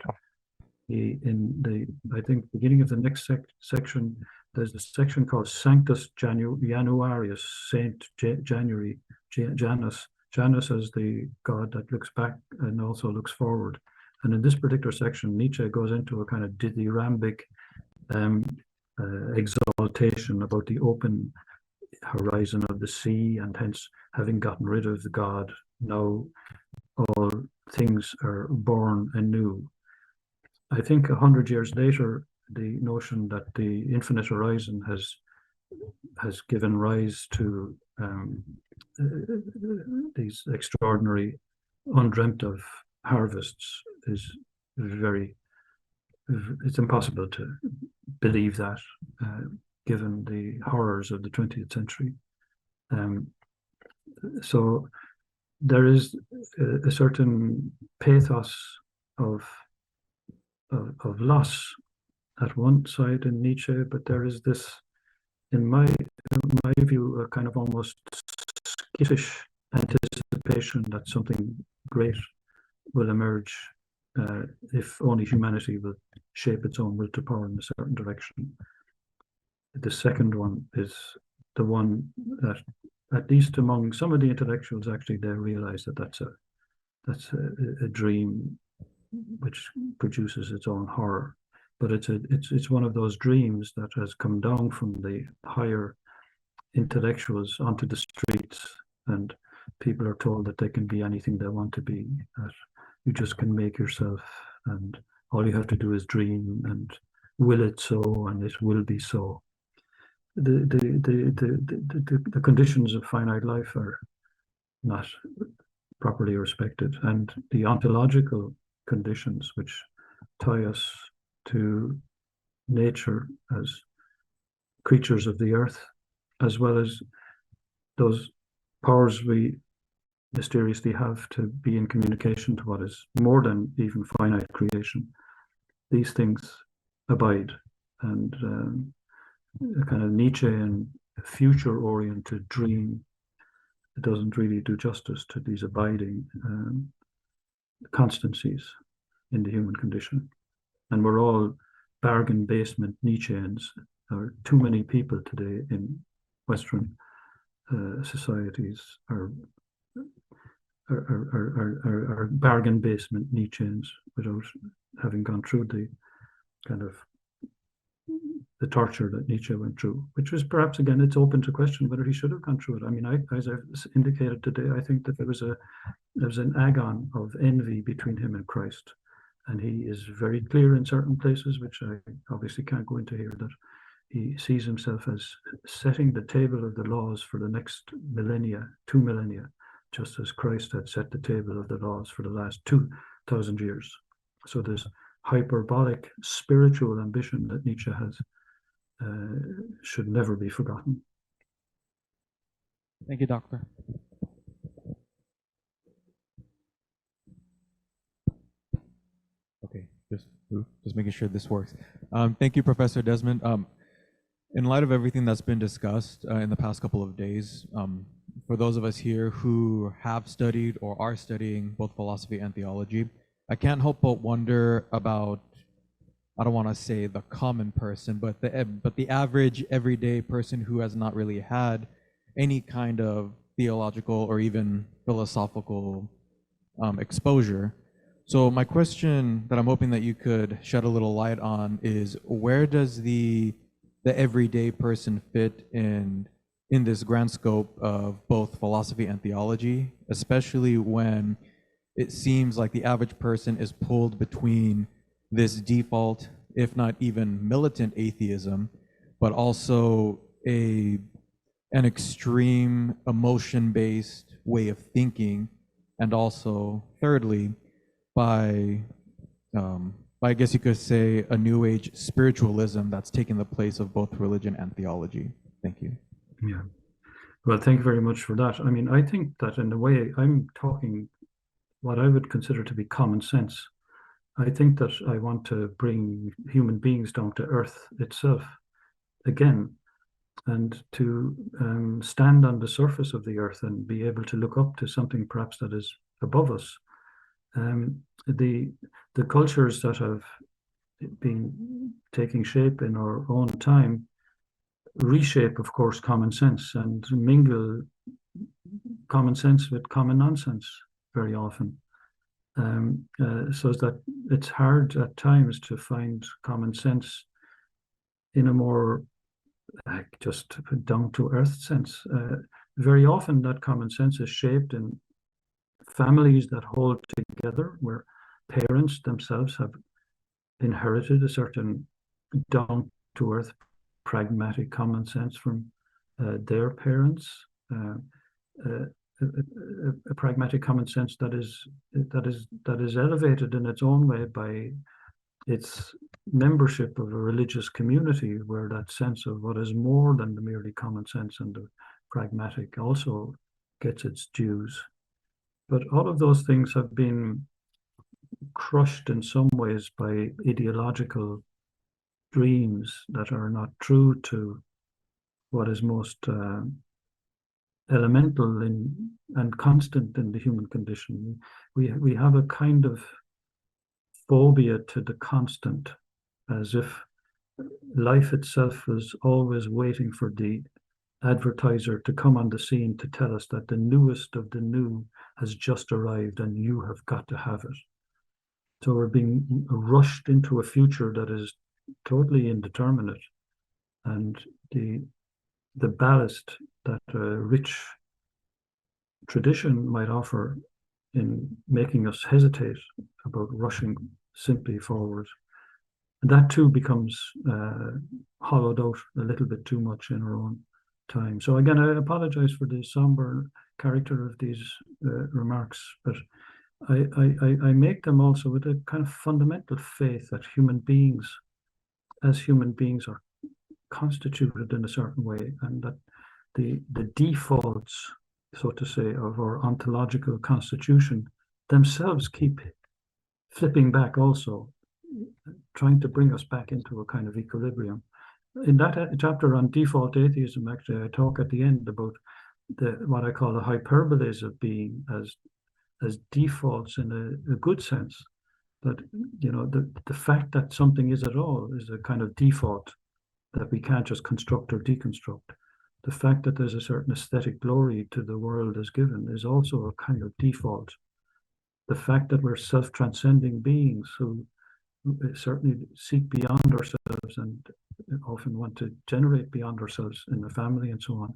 I think beginning of the next section, there's a section called Sanctus Januarius, Saint January, Janus. Janus is the god that looks back and also looks forward. And in this particular section, Nietzsche goes into a kind of dithyrambic exaltation about the open horizon of the sea, and hence having gotten rid of the god, now all things are born anew. I think 100 years later, the notion that the infinite horizon has given rise to these extraordinary, undreamt of harvests is it's impossible to believe that, given the horrors of the 20th century. So there is a certain pathos of loss at one side in Nietzsche, but there is this, in my view, a kind of almost skittish anticipation that something great will emerge if only humanity will shape its own will to power in a certain direction. The second one is the one that, at least among some of the intellectuals, actually they realize that that's a dream which produces its own horror. But it's one of those dreams that has come down from the higher intellectuals onto the streets, and people are told that they can be anything they want to be, that you just can make yourself, and all you have to do is dream and will it so, and it will be so. The conditions of finite life are not properly respected, and the ontological conditions which tie us to nature as creatures of the earth, as well as those powers we mysteriously have to be in communication to what is more than even finite creation. These things abide, and a kind of Nietzschean future-oriented dream, it doesn't really do justice to these abiding constancies in the human condition. And we're all bargain basement Nietzscheans. There are too many people today in Western societies are bargain basement Nietzscheans without having gone through the kind of the torture that Nietzsche went through, which was perhaps, again, it's open to question whether he should have gone through it. I mean, as I've indicated today, I think that there was an agon of envy between him and Christ. And he is very clear in certain places, which I obviously can't go into here, that he sees himself as setting the table of the laws for the next millennia, 2 millennia, just as Christ had set the table of the laws for the last 2,000 years. So this hyperbolic spiritual ambition that Nietzsche has should never be forgotten. Thank you, Doctor. Okay, just making sure this works. Thank you, Professor Desmond. In light of everything that's been discussed in the past couple of days, for those of us here who have studied or are studying both philosophy and theology, I can't help but wonder about, I don't want to say the common person, but the average everyday person who has not really had any kind of theological or even philosophical exposure. So my question that I'm hoping that you could shed a little light on is, where does the everyday person fit in this grand scope of both philosophy and theology, especially when it seems like the average person is pulled between this default, if not even militant atheism, but also an extreme emotion-based way of thinking, and also, thirdly, by I guess you could say a new age spiritualism that's taken the place of both religion and theology. Thank you. Yeah. Well, thank you very much for that. I mean, I think that in a way, I'm talking what I would consider to be common sense. I think that I want to bring human beings down to earth itself again, and to stand on the surface of the earth and be able to look up to something perhaps that is above us. The cultures that have been taking shape in our own time reshape, of course, common sense and mingle common sense with common nonsense very often. So that it's hard at times to find common sense in a more just down-to-earth sense. Very often that common sense is shaped in families that hold together, where parents themselves have inherited a certain down-to-earth, pragmatic common sense from their parents, a pragmatic common sense that is elevated in its own way by its membership of a religious community, where that sense of what is more than the merely common sense and the pragmatic also gets its dues. But all of those things have been crushed in some ways by ideological dreams that are not true to what is most elemental and constant in the human condition. We have a kind of phobia to the constant, as if life itself is always waiting for the advertiser to come on the scene to tell us that the newest of the new has just arrived and you have got to have it. So we're being rushed into a future that is totally indeterminate, and the ballast that a rich tradition might offer in making us hesitate about rushing simply forward, and that too becomes hollowed out a little bit too much in our own time. So again, I apologize for the somber character of these remarks, but I make them also with a kind of fundamental faith that human beings, as human beings, are constituted in a certain way, and that the defaults, so to say, of our ontological constitution themselves keep flipping back also, trying to bring us back into a kind of equilibrium. In that chapter on default atheism, actually, I talk at the end about what I call the hyperboles of being as defaults in a good sense. That, you know, the fact that something is at all is a kind of default that we can't just construct or deconstruct. The fact that there's a certain aesthetic glory to the world as given is also a kind of default. The fact that we're self-transcending beings who certainly seek beyond ourselves and often want to generate beyond ourselves in the family and so on,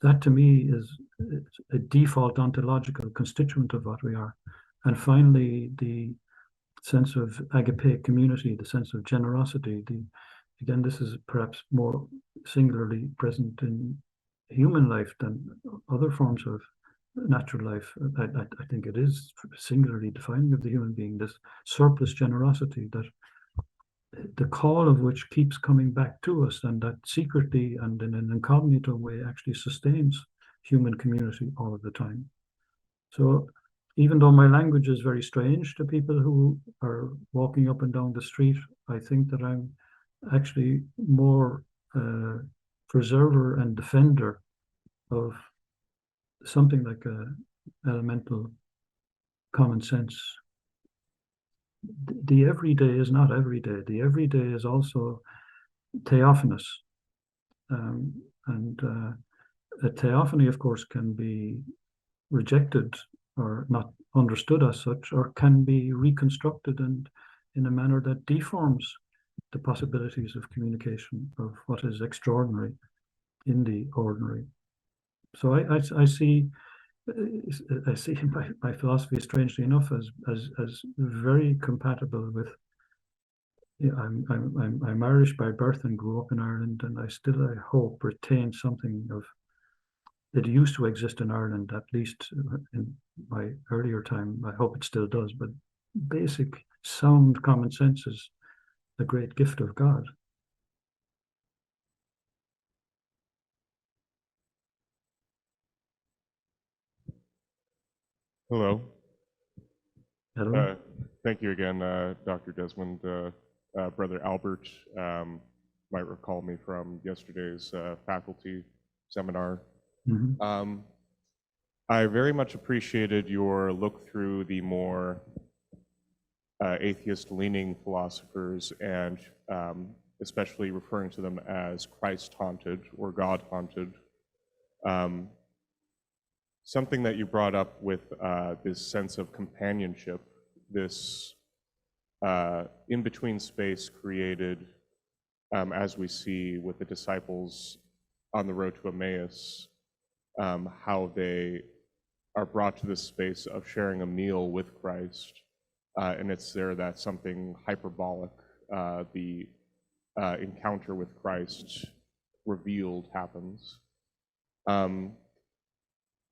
that to me is a default ontological constituent of what we are. And finally, the sense of agape community, the sense of generosity. Again, this is perhaps more singularly present in human life than other forms of natural life. I think it is singularly defining of the human being, this surplus generosity, that the call of which keeps coming back to us, and that secretly and in an incognito way actually sustains human community all of the time. So even though my language is very strange to people who are walking up and down the street, I think that I'm actually more preserver and defender of something like a elemental common sense. The everyday is not everyday. The everyday is also theophanous. And a theophany, of course, can be rejected or not understood as such, or can be reconstructed and in a manner that deforms the possibilities of communication of what is extraordinary in the ordinary. So I see my philosophy, strangely enough, as very compatible with. Yeah, I'm Irish by birth and grew up in Ireland, and I hope retain something of it used to exist in Ireland, at least in my earlier time. I hope it still does, but basic sound common sense is a great gift of God. Hello. Hello. Thank you again, Dr. Desmond. Brother Albert might recall me from yesterday's faculty seminar. Mm-hmm. I very much appreciated your look through the more atheist-leaning philosophers, and especially referring to them as Christ-haunted or God-haunted. Something that you brought up with this sense of companionship, this in-between space created, as we see with the disciples on the road to Emmaus, how they are brought to this space of sharing a meal with Christ, and it's there that something hyperbolic, the encounter with Christ revealed, happens.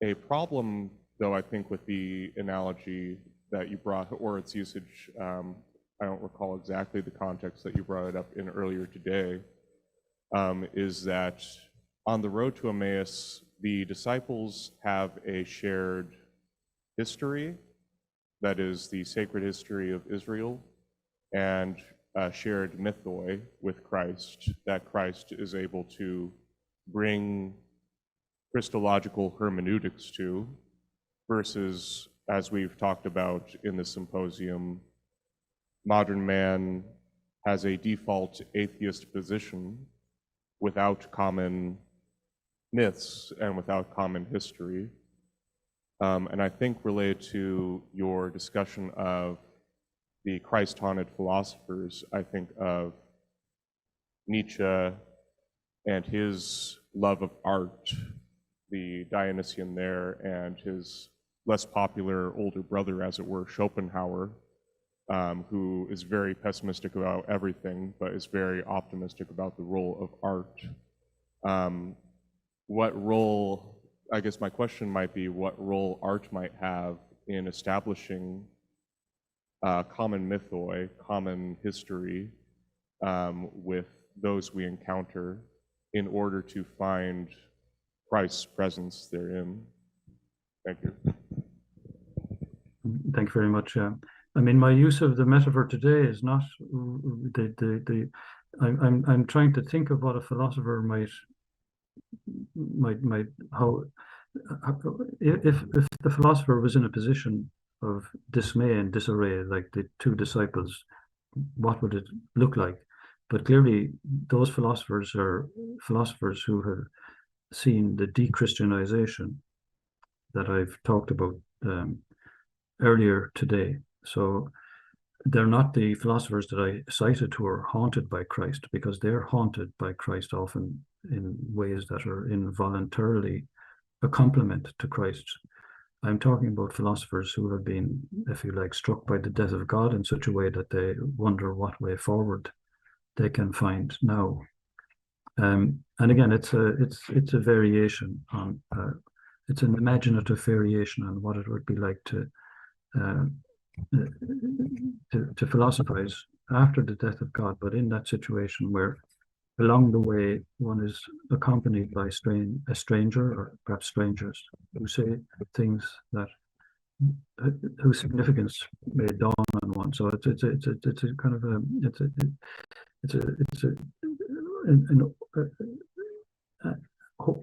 A problem, though, I think, with the analogy that you brought, or its usage, I don't recall exactly the context that you brought it up in earlier today, is that on the road to Emmaus, the disciples have a shared history, that is the sacred history of Israel, and a shared mythoi with Christ, that Christ is able to bring Christological hermeneutics to, versus, as we've talked about in the symposium, modern man has a default atheist position without common myths and without common history. And I think related to your discussion of the Christ-haunted philosophers, I think of Nietzsche and his love of art, the Dionysian there, and his less popular older brother, as it were, Schopenhauer, who is very pessimistic about everything, but is very optimistic about the role of art. What role, I guess my question might be, what role art might have in establishing common mythoi, common history with those we encounter in order to find Christ's presence therein. Thank you. Thank you very much. I mean, my use of the metaphor today is not I'm trying to think of what a philosopher might how if the philosopher was in a position of dismay and disarray, like the two disciples, what would it look like? But clearly, those philosophers are philosophers who have seen the de-Christianization that I've talked about earlier today. So they're not the philosophers that I cited who are haunted by Christ, because they're haunted by Christ often in ways that are involuntarily a complement to Christ. I'm talking about philosophers who have been, if you like, struck by the death of God in such a way that they wonder what way forward they can find now. And again, it's a variation on, it's an imaginative variation on what it would be like to philosophize after the death of God, but in that situation where along the way one is accompanied by a stranger, or perhaps strangers, who say things that whose significance may dawn on one. So it's a kind of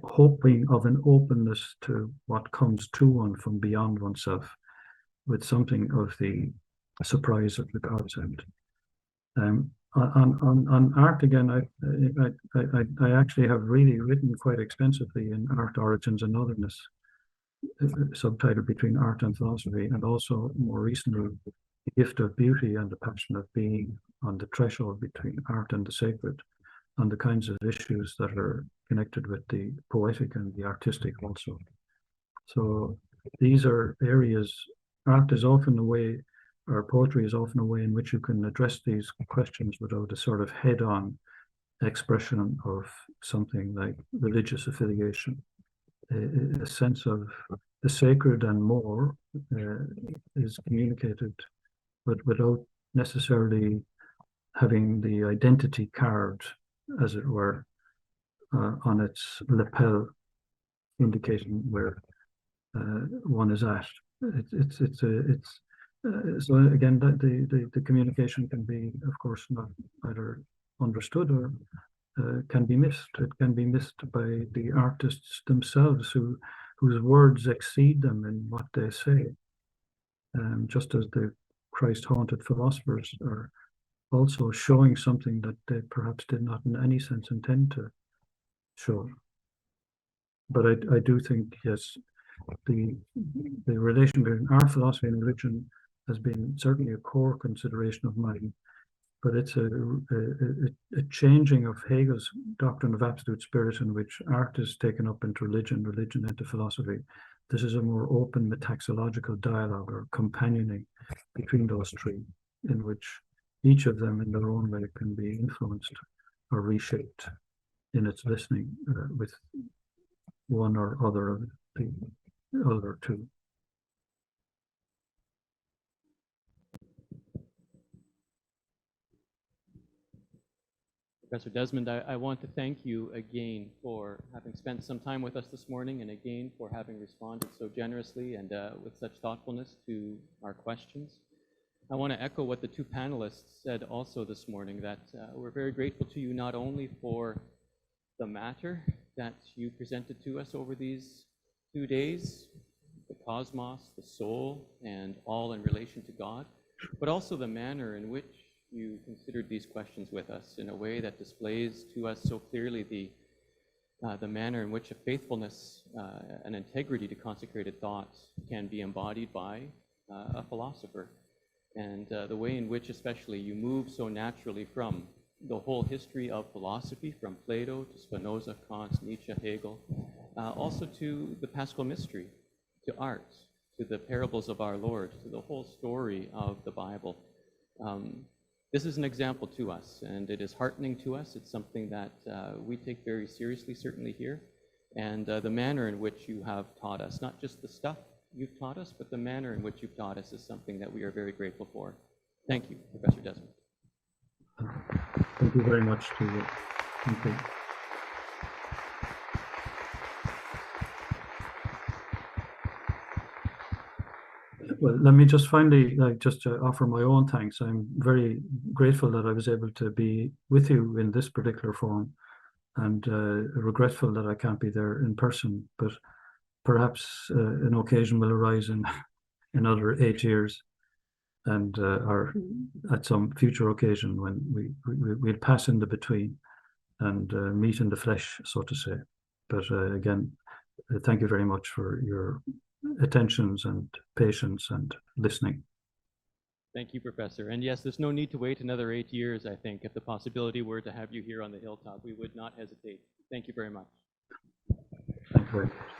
hoping of an openness to what comes to one from beyond oneself, with something of the surprise of the concept. On art again, I actually have really written quite extensively in Art, Origins and Otherness, subtitled Between Art and Philosophy, and also more recently, The Gift of Beauty and the Passion of Being, on the threshold between art and the sacred, on the kinds of issues that are connected with the poetic and the artistic also. So these are areas, art is often a way, or poetry is often a way in which you can address these questions without a sort of head-on expression of something like religious affiliation. A sense of the sacred and more is communicated, but without necessarily having the identity carved, as it were, on its lapel, indicating where one is at. So again, the communication can be, of course, not either understood or can be missed. It can be missed by the artists themselves, whose words exceed them in what they say. Just as the Christ-haunted philosophers are also showing something that they perhaps did not in any sense intend to show. But I do think, yes, the relation between art, philosophy, and religion has been certainly a core consideration of mine. But it's a changing of Hegel's doctrine of absolute spirit, in which art is taken up into religion, religion into philosophy. This is a more open metaxological dialogue or companioning between those three, in which each of them in their own way can be influenced or reshaped in its listening with one or other of the other two. Professor Desmond, I want to thank you again for having spent some time with us this morning, and again for having responded so generously and with such thoughtfulness to our questions. I want to echo what the two panelists said also this morning, that we're very grateful to you not only for the matter that you presented to us over these 2 days, the cosmos, the soul, and all in relation to God, but also the manner in which you considered these questions with us in a way that displays to us so clearly the manner in which a faithfulness and integrity to consecrated thought can be embodied by a philosopher, and the way in which especially you move so naturally from the whole history of philosophy, from Plato to Spinoza, Kant, Nietzsche, Hegel, also to the Paschal Mystery, to art, to the parables of our Lord, to the whole story of the Bible. This is an example to us, and it is heartening to us. It's something that we take very seriously, certainly here. And the manner in which you have taught us, not just the stuff you've taught us, but the manner in which you've taught us is something that we are very grateful for. Thank you, Professor Desmond. Thank you very much to you. Thank you. Well, let me just finally just offer my own thanks. I'm very grateful that I was able to be with you in this particular forum, and regretful that I can't be there in person, but perhaps an occasion will arise in another 8 years, and or at some future occasion when we'll pass in the between and meet in the flesh, so to say. But again, thank you very much for your attentions and patience and listening. Thank you, Professor. And yes, there's no need to wait another 8 years, I think. If the possibility were to have you here on the hilltop, we would not hesitate. Thank you very much. Thank you very much.